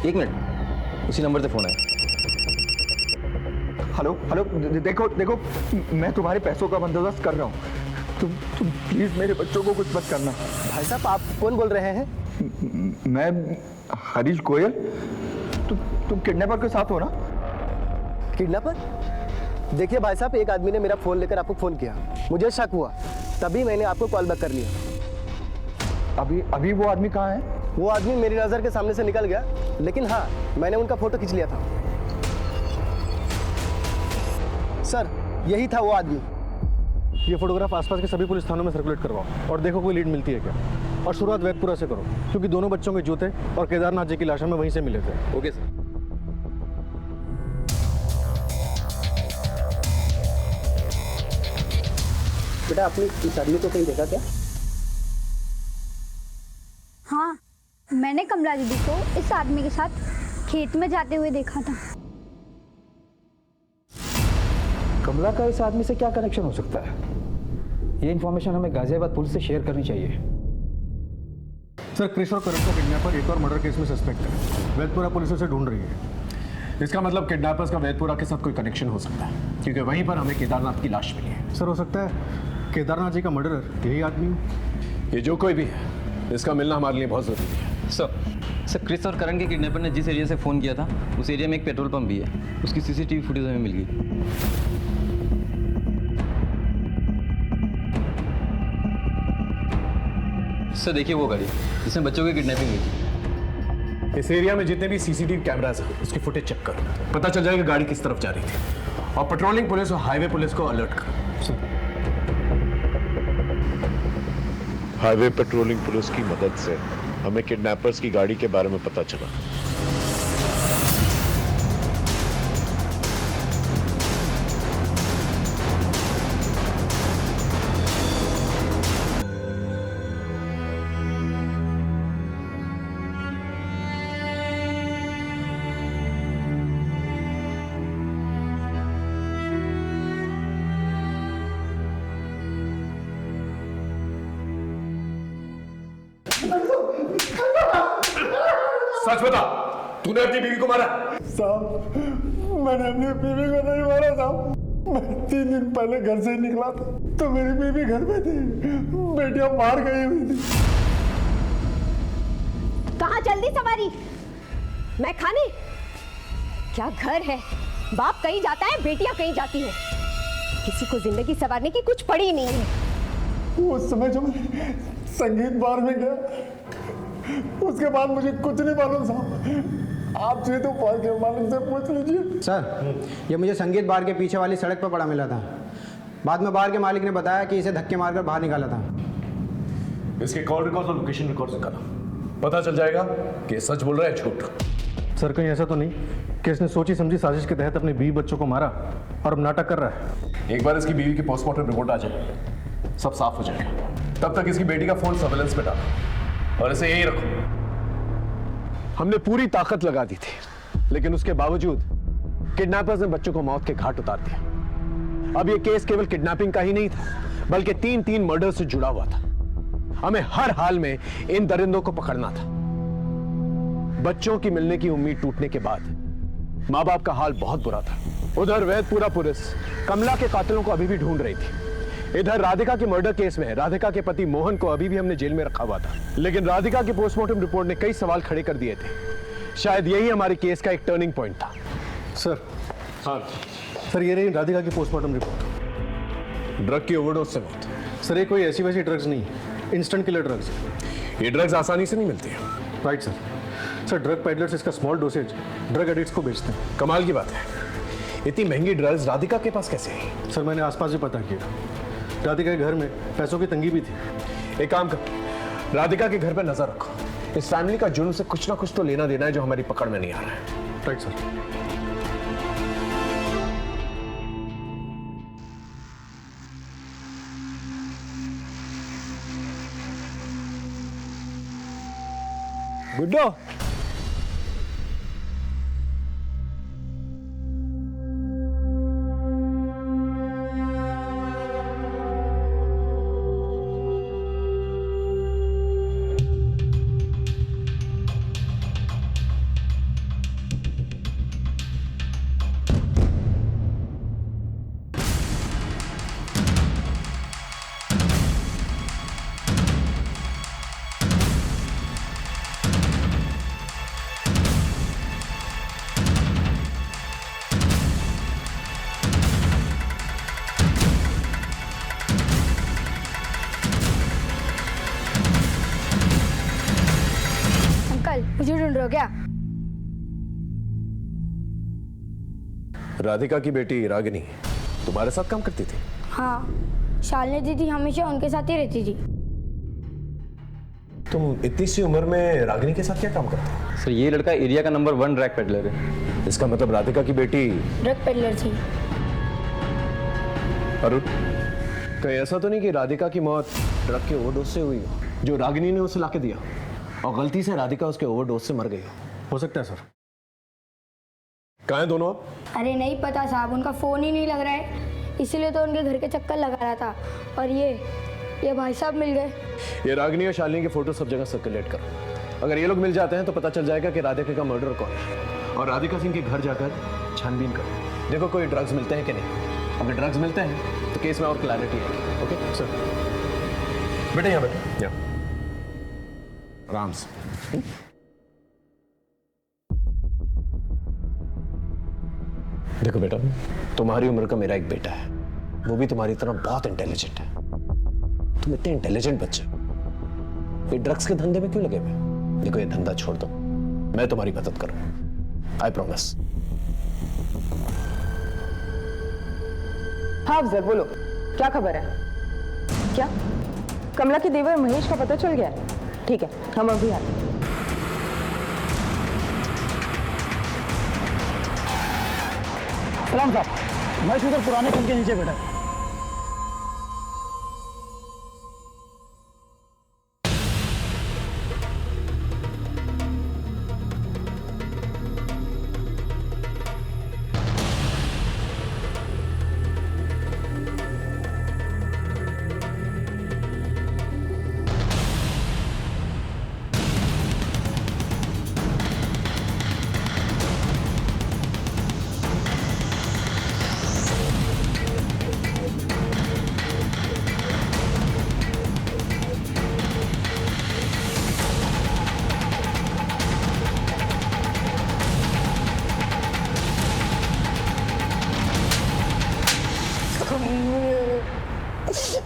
1 मिनट, उसी नंबर से फ़ोन आया। हेलो, देखो, मैं तुम्हारे पैसों का बंदोबस्त कर रहा हूँ। तुम प्लीज मेरे बच्चों को कुछ मत करना। भाई साहब, आप कौन बोल रहे हैं? मैं हरीश गोयल। तुम किडनैपर के साथ हो ना? किडनैपर? देखिए भाई साहब, एक आदमी ने मेरा फ़ोन लेकर आपको फ़ोन किया, मुझे शक हुआ, तभी मैंने आपको कॉल बैक कर लिया। अभी वो आदमी कहाँ है? वो आदमी मेरी नज़र के सामने से निकल गया, लेकिन हाँ, मैंने उनका फोटो खींच लिया था। सर यही था वो आदमी। ये फोटोग्राफ आसपास के सभी पुलिस थानों में सर्कुलेट करवाओ और देखो कोई लीड मिलती है क्या। और शुरुआत वैदपुरा से करो, क्योंकि दोनों बच्चों के जूते और केदारनाथ जी की लाशें में वहीं से मिले थे। Okay sir. बेटा आपने इस आदमी को कहीं देखा क्या? हाँ, मैंने कमला दीदी को इस आदमी के साथ खेत में जाते हुए देखा था। कमला का इस आदमी से क्या कनेक्शन हो सकता है? ये इन्फॉर्मेशन हमें गाजियाबाद पुलिस से शेयर करनी चाहिए। सर क्रिश और करण को किडनैपर एक और मर्डर केस में सस्पेक्ट है। वैदपुरा पुलिस उसे ढूंढ रही है। इसका मतलब किडनैपर्स का वैदपुरा के साथ कोई कनेक्शन हो सकता है, क्योंकि वहीं पर हमें केदारनाथ की लाश मिली है। सर हो सकता है केदारनाथ जी का मर्डरर यही आदमी हो। ये जो कोई भी है, इसका मिलना हमारे लिए बहुत जरूरी है। सर क्रिस और करण के किडनैपर ने जिस एरिया से फ़ोन किया था उस एरिया में एक पेट्रोल पंप भी है। उसकी सीसीटीवी फुटेज हमें मिल गई। सर देखिए वो गाड़ी जिसमें बच्चों की किडनैपिंग हुई थी। इस एरिया में जितने भी सीसीटीवी कैमरास हैं उसकी फुटेज चेक करो, पता चल जाएगा गाड़ी किस तरफ जा रही थी। और पेट्रोलिंग पुलिस और हाईवे पुलिस को अलर्ट करो। हाईवे पेट्रोलिंग पुलिस की मदद से हमें किडनैपर्स की गाड़ी के बारे में पता चला। सच बता, तूने अपनी बीवी को मारा? साहब मैंने अपनी बीवी को नहीं मारा साहब। मैं 3 दिन पहले घर से निकला था तो मेरी बीवी घर में थी, बेटियां बाहर गई हुई थी। कहाँ जल्दी सवारी? मैं खाने? क्या घर है? बाप कहीं जाता है, बेटियां कहीं जाती है। किसी को जिंदगी संवारने की कुछ पड़ी नहीं है। उस समय जो मैं संगीत बार में गया उसके बाद मुझे कुछ नहीं मालूम साहब। आप चाहे तो बार के मालिक से पूछ लीजिए। सर ये मुझे संगीत बार के पीछे वाली सड़क पर पड़ा मिला था। बाद में बार के मालिक ने बताया कि इसे धक्के मारकर बाहर निकाला था। इसके कॉल रिकॉर्ड और लोकेशन रिकॉर्ड निकालो, पता चल जाएगा कि ये सच बोल रहा है झूठ। सर कहीं ऐसा तो नहीं कि इसने सोची समझी साजिश के तहत अपने बीवी बच्चों को मारा और अब नाटक कर रहा है? एक बार इसकी बीवी की पोस्टमार्टम रिपोर्ट आ जाए सब साफ हो जाएगा। तब तक इसकी बेटी का फोन सर्वेलेंस पे डालो और इसे यहीं रखो। हमने पूरी ताकत लगा दी थी, लेकिन उसके बावजूद किडनैपर्स ने बच्चों को मौत के घाट उतार दिया। अब यह केस केवल किडनैपिंग का ही नहीं था, बल्कि 3 मर्डर से जुड़ा हुआ था। हमें हर हाल में इन दरिंदों को पकड़ना था। बच्चों की मिलने की उम्मीद टूटने के बाद मां बाप का हाल बहुत बुरा था। उधर वैदपुरा पुलिस कमला के कातिलों को अभी भी ढूंढ रही थी। इधर राधिका के मर्डर केस में राधिका के पति मोहन को अभी भी हमने जेल में रखा हुआ था, लेकिन राधिका की पोस्टमार्टम रिपोर्ट ने कई सवाल खड़े कर दिए थे। शायद यही हमारे केस का एक टर्निंग पॉइंट था। सर हाँ सर ये रही राधिका की पोस्टमार्टम रिपोर्ट। ड्रग की ओवरडोज से मौत। सर ये कोई ऐसी वैसी ड्रग्स नहीं, इंस्टेंट किलर ड्रग्स। ये ड्रग्स आसानी से नहीं मिलती है। Right sir. Sir drug peddlers इसका स्मॉल डोसेज ड्रग एडिक्ट्स को बेचते हैं। कमाल की बात है, इतनी महंगी ड्रग्स राधिका के पास कैसे आई? सर मैंने आसपास भी पता किया, राधिका के घर में पैसों की तंगी भी थी। एक काम कर, राधिका के घर पर नजर रखो। इस फैमिली का जुर्म से कुछ ना कुछ तो लेना देना है जो हमारी पकड़ में नहीं आ रहा है। Right sir. गुड्डो मुझे ढूंढ रहे हो क्या? राधिका की बेटी रागिनी तुम्हारे साथ काम करती थी? हाँ, शालिनी दीदी हमेशा उनके साथ ही रहती थी। तुम इतनी सी उम्र में रागिनी के साथ क्या काम करते हो? सर ये लड़का एरिया का नंबर 1 ड्रग पेडलर है। इसका मतलब राधिका की बेटी ड्रग पेडलर थी। अरुण, कहीं ऐसा तो नहीं कि राधिका की मौत ड्रग के ओवरडोज से हुई हो, जो रागिनी ने उसे लाके दिया और गलती से राधिका उसके ओवरडोज से मर गई हो सकता है सर। कहाँ हैं दोनों अब? अरे नहीं पता साहब, उनका फोन ही नहीं लग रहा है, इसीलिए तो उनके घर के चक्कर लगा रहा था। और ये भाई साहब मिल गए। ये रागिनी और शालिनी के फोटो सब जगह सर्कुलेट करो। अगर ये लोग मिल जाते हैं तो पता चल जाएगा कि राधिका का मर्डर कौन है, और राधिका सिंह के घर जाकर छानबीन करो, देखो कोई ड्रग्स मिलते हैं कि नहीं। अगर ड्रग्स मिलते हैं तो केस में और क्लैरिटी आएगी। Okay sir? बेटे यहाँ बैठो, यहाँ आराम से। देखो बेटा, तुम्हारी उम्र का मेरा एक बेटा है, वो भी तुम्हारी तरह बहुत इंटेलिजेंट है। तुम इतने इंटेलिजेंट बच्चे ये ड्रग्स के धंधे में क्यों लगे हुए? देखो ये धंधा छोड़ दो, मैं तुम्हारी मदद करूंगा, आई प्रॉमिस। हाँ अफजल बोलो, क्या खबर है? क्या कमला के देवर महेश का पता चल गया? ठीक है, हम अभी आते हैं। सलाम साहब, महेश उधर पुराने पुल के नीचे बैठा है।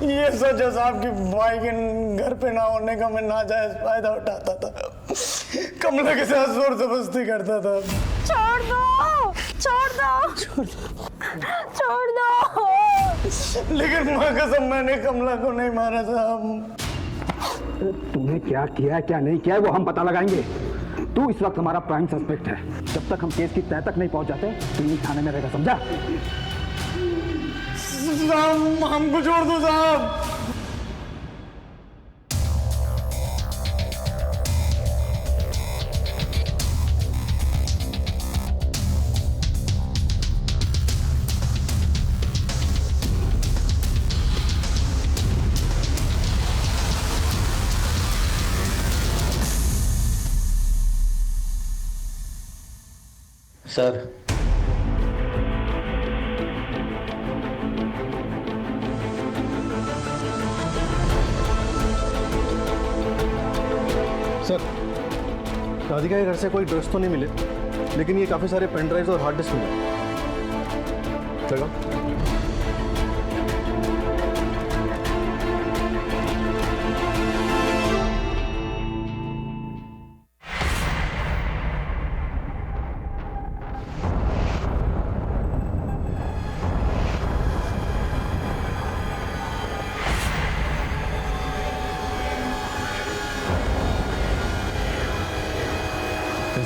ये सोचो साहब कि भाई के घर पे ना होने का मैं नाजायज फायदा उठाता था, कमला के साथ जोर जबरदस्ती करता था। छोड़ दो, छोड़ दो, छोड़ दो, छोड़ दो। लेकिन माँ कसम मैंने कमला को नहीं मारा साहब। तुम्हें क्या किया क्या नहीं किया वो हम पता लगाएंगे। तू इस वक्त हमारा प्राइम सस्पेक्ट है। जब तक हम केस की तह तक नहीं पहुंच जाते तो यही थाने में रहेगा, समझा? साहब हमको छोड़ दो साहब। सर सर, राधिका के घर से कोई ड्रग्स तो नहीं मिले, लेकिन ये काफ़ी सारे पेन ड्राइव्स और हार्ड डिस्क मिले। चलो।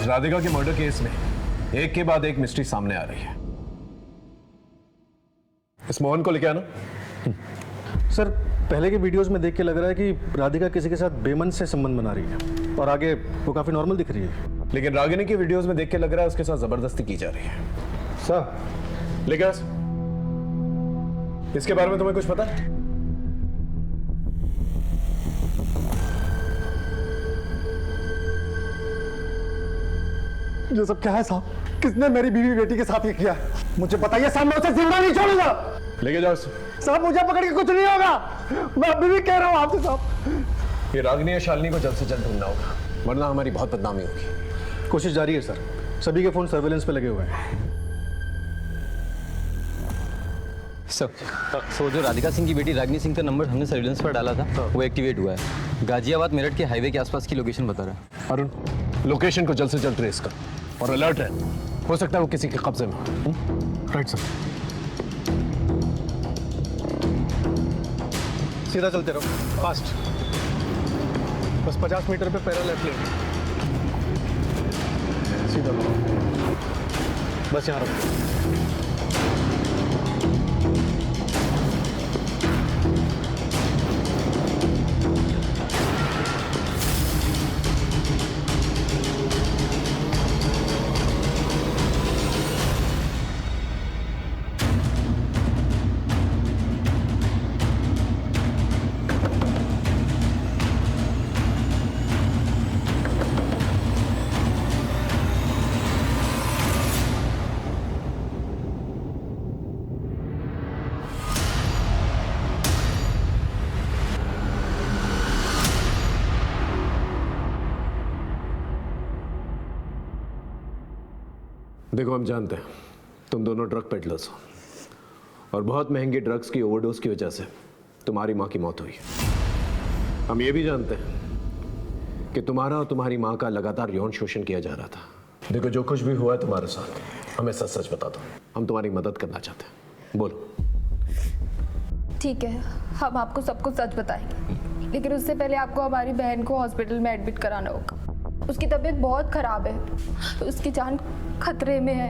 राधिका के मर्डर केस में एक के बाद एक मिस्ट्री सामने आ रही है। इस मोहन को लेके आना। सर, पहले के वीडियोस में देख के लग रहा है कि राधिका किसी के साथ बेमन से संबंध बना रही है और आगे वो काफी नॉर्मल दिख रही है। लेकिन रागिनी की वीडियोस में देख के लग रहा है उसके साथ जबरदस्ती की जा रही है। सर, लेकिन इसके बारे में तुम्हें कुछ पता है? ये सब क्या है साहब? किसने मेरी बीवी बेटी के साथ ये किया? मुझे बताइए साहब, मैं उसे जिंदा नहीं छोड़ूंगा। लेके जाओ साहब, मुझे पकड़ के कुछ नहीं होगा, मैं अभी भी कह रहा हूँ आपसे साहब। ये रागिनी या शालिनी को जल्द से जल्द ढूंढना होगा, वरना हमारी बहुत बदनामी होगी। कोशिश जारी है सर, सभी के फोन सर्वेलेंस पे लगे हुए हैं। सर, जो राधिका सिंह की बेटी रागिनी सिंह का नंबर हमने सर्विलेंस पर डाला था वो एक्टिवेट हुआ है। गाजियाबाद मेरठ के हाईवे के आसपास की लोकेशन बता रहा है। अरुण, लोकेशन को जल्द से जल्द ट्रेस कर और अलर्ट है, हो सकता है वो किसी के कब्जे में। Right sir. सीधा चलते रहो, फास्ट। बस 50 मीटर पे पैरा लेफ्ट लेन। सीधा लो, बस यहाँ रखो। देखो, हम जानते हैं तुम दोनों ड्रग पेडलर्स हो और बहुत महंगी ड्रग्स की ओवरडोज की वजह से तुम्हारी माँ की मौत हुई है। हम ये भी जानते हैं कि तुम्हारा और तुम्हारी माँ का लगातार यौन शोषण किया जा रहा था। देखो, जो कुछ भी हुआ है तुम्हारे साथ, हमें सच सच बता दो, हम तुम्हारी मदद करना चाहते हैं। बोलो। ठीक है, हम आपको सब कुछ सच बताएंगे, लेकिन उससे पहले आपको हमारी बहन को हॉस्पिटल में एडमिट कराना होगा। उसकी तबीयत बहुत खराब है, उसकी जान खतरे में है।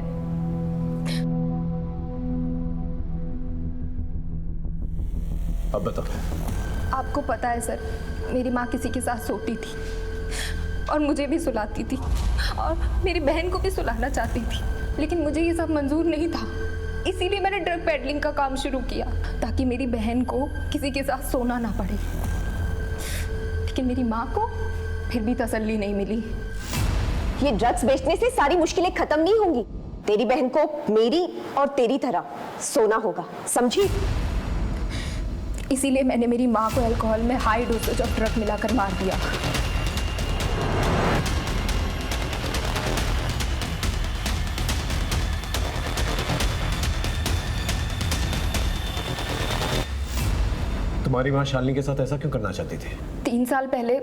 अब बताओ। आपको पता है सर, मेरी माँ किसी के साथ सोती थी और मुझे भी सुलाती थी और मेरी बहन को भी सुलाना चाहती थी, लेकिन मुझे ये सब मंजूर नहीं था। इसीलिए मैंने ड्रग पेडलिंग का काम शुरू किया ताकि मेरी बहन को किसी के साथ सोना ना पड़े। लेकिन मेरी माँ को फिर भी तसल्ली नहीं मिली। ये ड्रग्स बेचने से सारी मुश्किलें खत्म नहीं होंगी। तेरी बहन को मेरी और तेरी तरह सोना होगा, समझी? इसीलिए मैंने मेरी माँ को अल्कोहल में हाई डोसेज ऑफ ड्रग मिलाकर मार दिया। तुम्हारी माँ शालिनी के साथ ऐसा क्यों करना चाहती थी? 3 साल पहले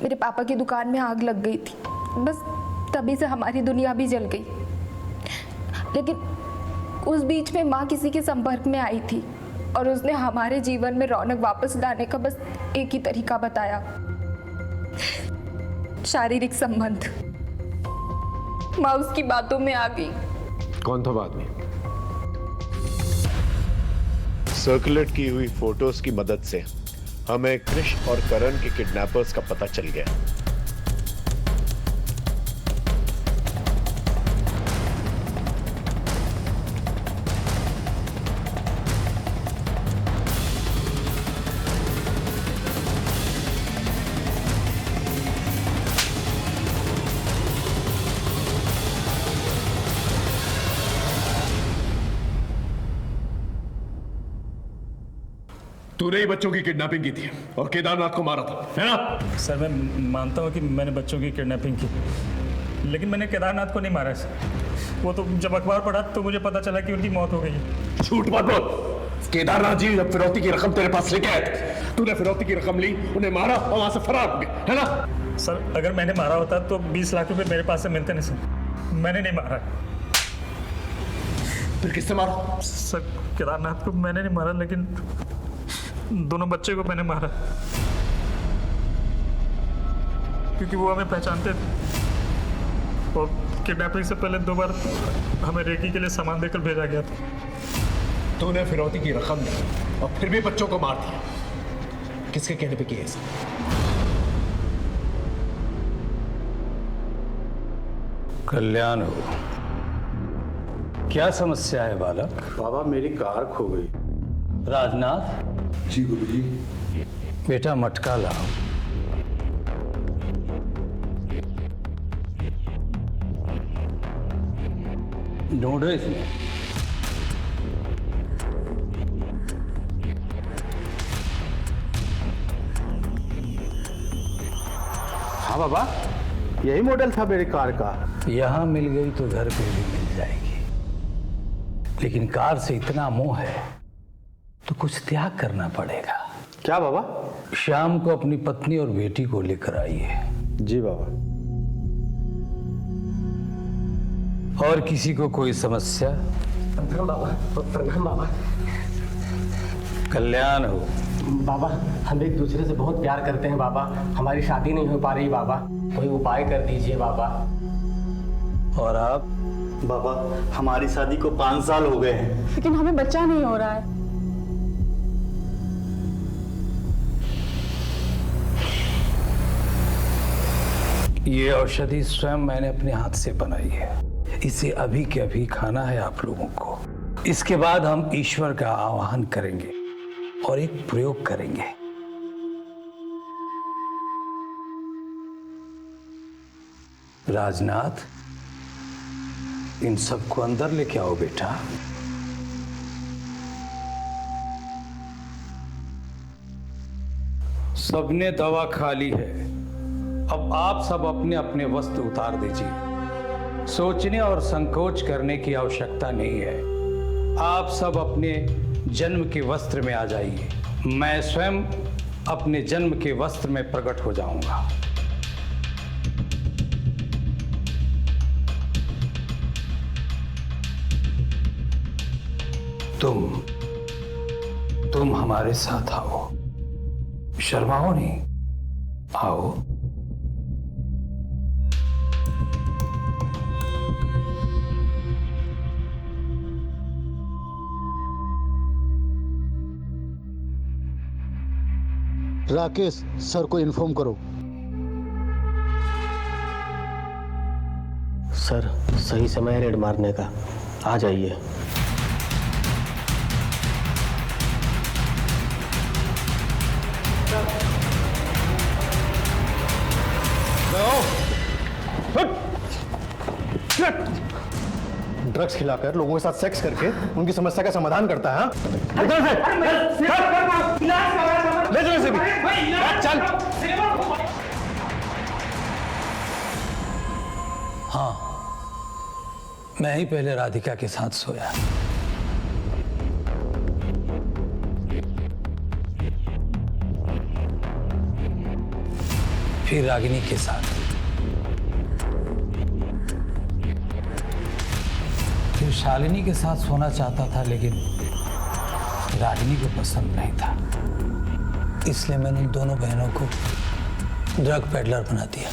मेरे पापा की दुकान में आग लग गई थी, बस तभी से हमारी दुनिया भी जल गई। लेकिन उस बीच में माँ किसी के संपर्क में आई थी और उसने हमारे जीवन में रौनक वापस लाने का बस एक ही तरीका बताया, शारीरिक संबंध। माँ उसकी बातों में आ गई। कौन था बाद में? सर्कुलेट की हुई फोटोज की मदद से हमें कृष और करण के किडनैपर्स का पता चल गया। तूने ही बच्चों की किडनैपिंग की थी और केदारनाथ को मारा था, है ना? सर, मैं मानता हूँ कि मैंने बच्चों की किडनैपिंग की, लेकिन मैंने केदारनाथ को नहीं मारा सर। वो तो जब अखबार पढ़ा तो मुझे पता चला कि उनकी मौत हो गई है। झूठ मत बोल। केदारनाथ जी जब फिरौती की रकम तेरे पास लेके आए थे, तूने फिरौती की रकम ली, उन्हें मारा और वहां से फरार हो गए, है ना? सर, अगर मैंने मारा होता तो 20 लाख रुपए मेरे पास से मिलते नहीं सर। मैंने नहीं मारा। फिर किससे मारा? सर, केदारनाथ को मैंने नहीं मारा, लेकिन दोनों बच्चे को मैंने मारा, क्योंकि वो हमें पहचानते थे और किडनैपिंग से पहले 2 बार हमें रेकी के लिए सामान देकर भेजा गया था। तूने फिरौती की रकम दी और फिर भी बच्चों को मार दिया। किसके कहने पे किया ऐसा? कल्याण हो। क्या समस्या है बालक? बाबा, मेरी कार खो गई। राजनाथ। जी गुरुजी। बेटा, मटका लाओ। ढूंढो इसमें। हाँ बाबा, यही मॉडल था मेरी कार का। यहां मिल गई तो घर पे भी मिल जाएगी, लेकिन कार से इतना मोह है तो कुछ त्याग करना पड़ेगा। क्या बाबा? शाम को अपनी पत्नी और बेटी को लेकर आइए। जी बाबा। और किसी को कोई समस्या? प्रणाम बाबा। कल्याण हो। बाबा हम एक दूसरे से बहुत प्यार करते हैं बाबा, हमारी शादी नहीं हो पा रही बाबा, कोई उपाय कर दीजिए बाबा। और आप? बाबा हमारी शादी को 5 साल हो गए हैं, लेकिन हमें बच्चा नहीं हो रहा है। ये औषधि स्वयं मैंने अपने हाथ से बनाई है। इसे अभी के अभी खाना है आप लोगों को। इसके बाद हम ईश्वर का आवाहन करेंगे और एक प्रयोग करेंगे। राजनाथ, इन सबको अंदर लेके आओ बेटा। सबने दवा खा ली है, अब आप सब अपने अपने वस्त्र उतार दीजिए। सोचने और संकोच करने की आवश्यकता नहीं है। आप सब अपने जन्म के वस्त्र में आ जाइए। मैं स्वयं अपने जन्म के वस्त्र में प्रकट हो जाऊंगा। तुम हमारे साथ आओ, शर्माओ नहीं, आओ। राकेश सर को इन्फॉर्म करो। सर सही समय है रेड मारने का, आ जाइए। ड्रग्स खिलाकर लोगों के साथ सेक्स करके उनकी समस्या का समाधान करता है। ले चलो इसे भी। चल। हाँ, मैं ही पहले राधिका के साथ सोया। फिर रागिनी के साथ, फिर शालिनी के साथ सोना चाहता था, लेकिन रागिनी को पसंद नहीं था। इसलिए मैंने उन दोनों बहनों को ड्रग पेडलर बना दिया।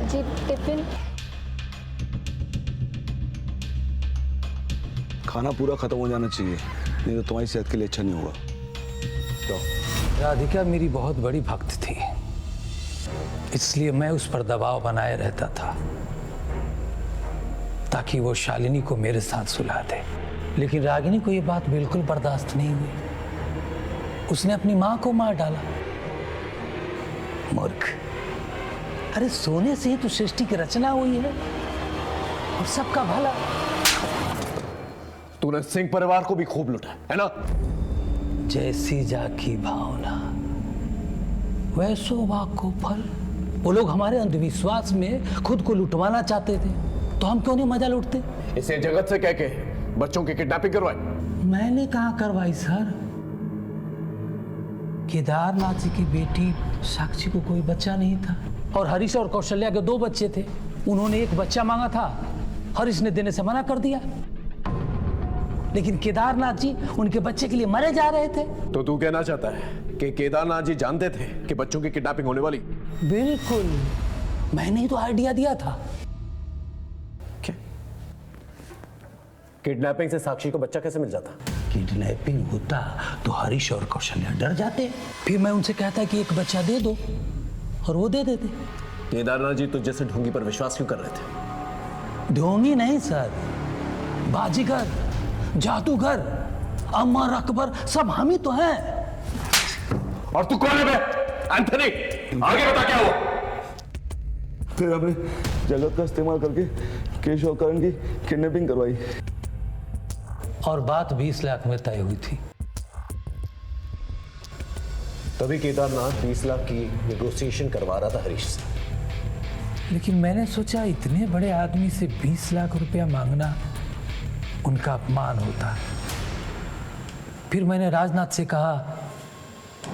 जी टिफिन। खाना पूरा खत्म हो जाना चाहिए, नहीं तो तुम्हारी सेहत के लिए अच्छा नहीं होगा। तो राधिका मेरी बहुत बड़ी भक्त थी, इसलिए मैं उस पर दबाव बनाए रहता था ताकि वो शालिनी को मेरे साथ सुला दे। लेकिन रागिनी को ये बात बिल्कुल बर्दाश्त नहीं हुई। उसने अपनी मां को मार डाला। मूर्ख! अरे सोने से ही तो सृष्टि की रचना हुई है और सबका भला। तूने सिंह परिवार को भी खूब लुटा है ना? जैसी जाकी भावना वैसो वाक को फल। वो लोग हमारे अंधविश्वास में खुद को लुटवाना चाहते थे, तो हम क्यों नहीं मजा लूटते? इसे जगत से कह के बच्चों की किडनैपिंग करवाई। मैंने कहाँ करवाई सर? केदारनाथ जी की बेटी साक्षी को कोई बच्चा नहीं था और हरीश और कौशल्या के 2 बच्चे थे। उन्होंने एक बच्चा मांगा था, हरीश ने देने से मना कर दिया। लेकिन केदारनाथ जी उनके बच्चे के लिए मरे जा रहे थे। तो तू कहना चाहता है कि केदारनाथ जी जानते थे कि बच्चों की किडनैपिंग होने वाली? बिल्कुल, मैंने ही तो आइडिया दिया था। क्या? किडनैपिंग से साक्षी को बच्चा कैसे मिल जाता? किडनैपिंग होता तो हरीश और कौशल्या डर जाते। फिर मैं उनसे कहता कि एक बच्चा दे दो और वो दे देते। केदारनाथ जी तो जैसे ढोंगी पर विश्वास क्यों कर रहे थे? ढोंगी नहीं सर, बाजीगर, जादूगर, अमर अकबर सब हम ही तो हैं। और तू कौन है बे? एंथनी, आगे बता क्या हुआ? फिर हमने जगत का इस्तेमाल करके केश और करण की किडनैपिंग करवाई और बात 20 लाख में तय हुई थी। तभी केदारनाथ 20 लाख की नेगोशिएशन करवा रहा था हरीश से। लेकिन मैंने सोचा इतने बड़े आदमी से 20 लाख रुपया मांगना उनका अपमान होता। फिर मैंने राजनाथ से कहा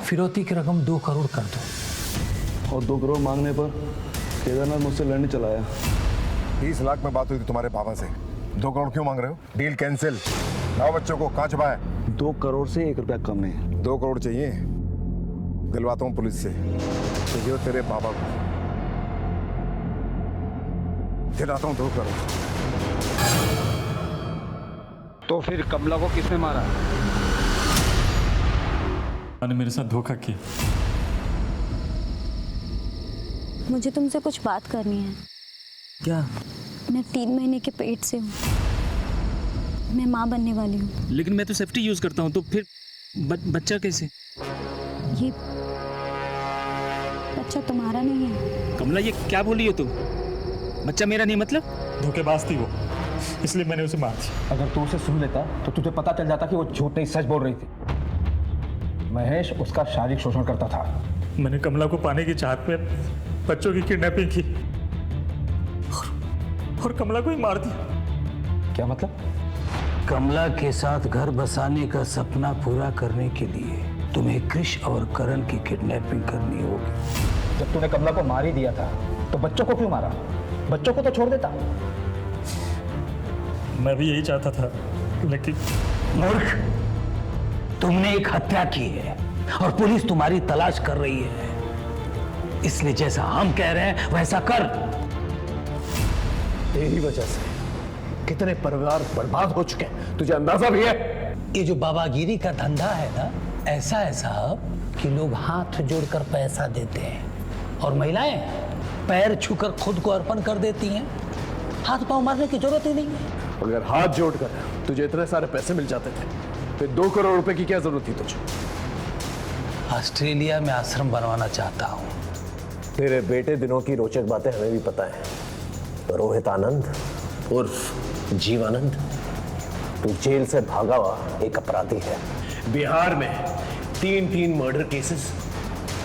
फिरौती की रकम 2 करोड़ कर दो। और 2 करोड़ मांगने पर केदारनाथ मुझसे लड़ने चला आया। 20 लाख में बात हुई थी तुम्हारे पापा से, 2 करोड़ क्यों मांग रहे हो? Deal cancel. लाओ बच्चों को, कहाँ छुपा है? 2 करोड़ से 1 रुपया कम है। 2 करोड़ चाहिए? दिलवाता हूँ पुलिस से। चाहिए तेरे पापा को, दिलाता हूँ 2 करोड़। तो फिर कमला को किसने मारा? मैंने मेरे साथ धोखा किया। मुझे तुमसे कुछ बात करनी है। क्या? मैं 3 महीने के पेट से हूँ, मैं माँ बनने वाली हूँ। लेकिन मैं तो सेफ्टी यूज करता हूँ, तो फिर बच्चा कैसे? ये बच्चा तुम्हारा नहीं है। कमला, ये क्या बोली हो तुम? बच्चा मेरा नहीं मतलब? धोखेबाज थी वो, इसलिए मैंने उसे मार दिया। अगर तू उसे सुन लेता तो तुझे पता चल जाता कि वो झूठ नहीं सच बोल रही थी। महेश उसका शारीरिक शोषण करता था। मैंने कमला को पाने की चाहत में बच्चों की किडनैपिंग की और कमला को ही मार दिया। क्या मतलब? कमला के साथ घर बसाने का सपना पूरा करने के लिए तुम्हें कृष और करण की किडनैपिंग करनी होगी। जब तूने कमला को मार ही दिया था तो बच्चों को क्यों मारा? बच्चों को तो छोड़ देता। मैं भी यही चाहता था, लेकिन मूर्ख, तुमने एक हत्या की है और पुलिस तुम्हारी तलाश कर रही है। इसलिए जैसा हम कह रहे हैं वैसा कर। तेरी वजह से कितने परिवार बर्बाद हो चुके हैं, तुझे अंदाजा भी है? ये जो बाबागिरी का धंधा है ना, ऐसा है साहब कि लोग हाथ जोड़कर पैसा देते हैं और महिलाएं पैर छूकर खुद को अर्पण कर देती हैं। हाथ पांव मारने की जरूरत ही नहीं है। अगर हाथ जोड़कर तुझे इतने सारे पैसे मिल जाते थे, फिर 2 करोड़ रुपए की क्या जरूरत थी तुझे? ऑस्ट्रेलिया में आश्रम बनवाना चाहता हूँ। तेरे बेटे दिनों की रोचक बातें हमें भी पता है। रोहित आनंद उर्फ जीवानंद, तू जेल से भागा हुआ एक अपराधी है। बिहार में 3 मर्डर केसेस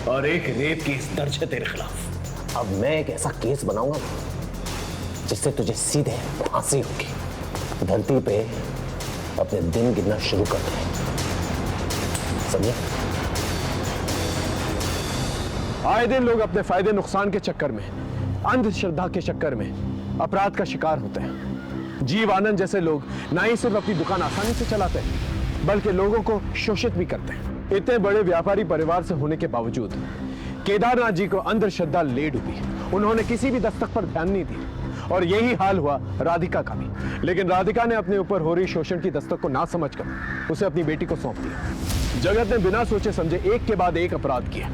और 1 रेप केस दर्ज है तेरे खिलाफ। अब मैं एक ऐसा केस बनाऊंगा जिससे तुझे सीधे फांसी होगी। धरती पे अपने दिन गिनना शुरू कर दे, समझे? आए दिन लोग अपने फायदे नुकसान के चक्कर में, अंधश्रद्धा के चक्कर में अपराध का शिकार होते हैं। जीव आनंद जैसे लोग ना ही सिर्फ अपनी दुकान आसानी से चलाते हैं, बल्कि लोगों को शोषित भी करते हैं। इतने बड़े व्यापारी परिवार से होने के बावजूद केदारनाथ जी को अंधश्रद्धा ले डूबी। उन्होंने किसी भी दस्तक पर ध्यान नहीं दी और यही हाल हुआ राधिका का भी। लेकिन राधिका ने अपने ऊपर हो रही शोषण की दस्तक को ना समझकर उसे अपनी बेटी को सौंप दिया। जगत ने बिना सोचे समझे एक के बाद एक अपराध किए।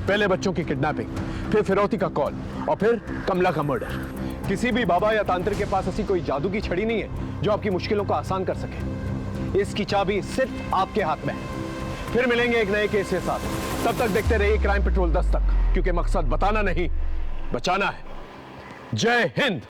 पहले बच्चों की किडनैपिंग, फिर फिरौती का कॉल और फिर कमला का मर्डर। किसी भी बाबा या तांत्रिक के पास ऐसी कोई जादू की छड़ी नहीं है जो आपकी मुश्किलों को आसान कर सके। इसकी चाबी सिर्फ आपके हाथ में है। फिर मिलेंगे एक नए केस के साथ। तब तक देखते रहिए क्राइम पेट्रोल दस्तक, क्योंकि मकसद बताना नहीं, बचाना है। जय हिंद।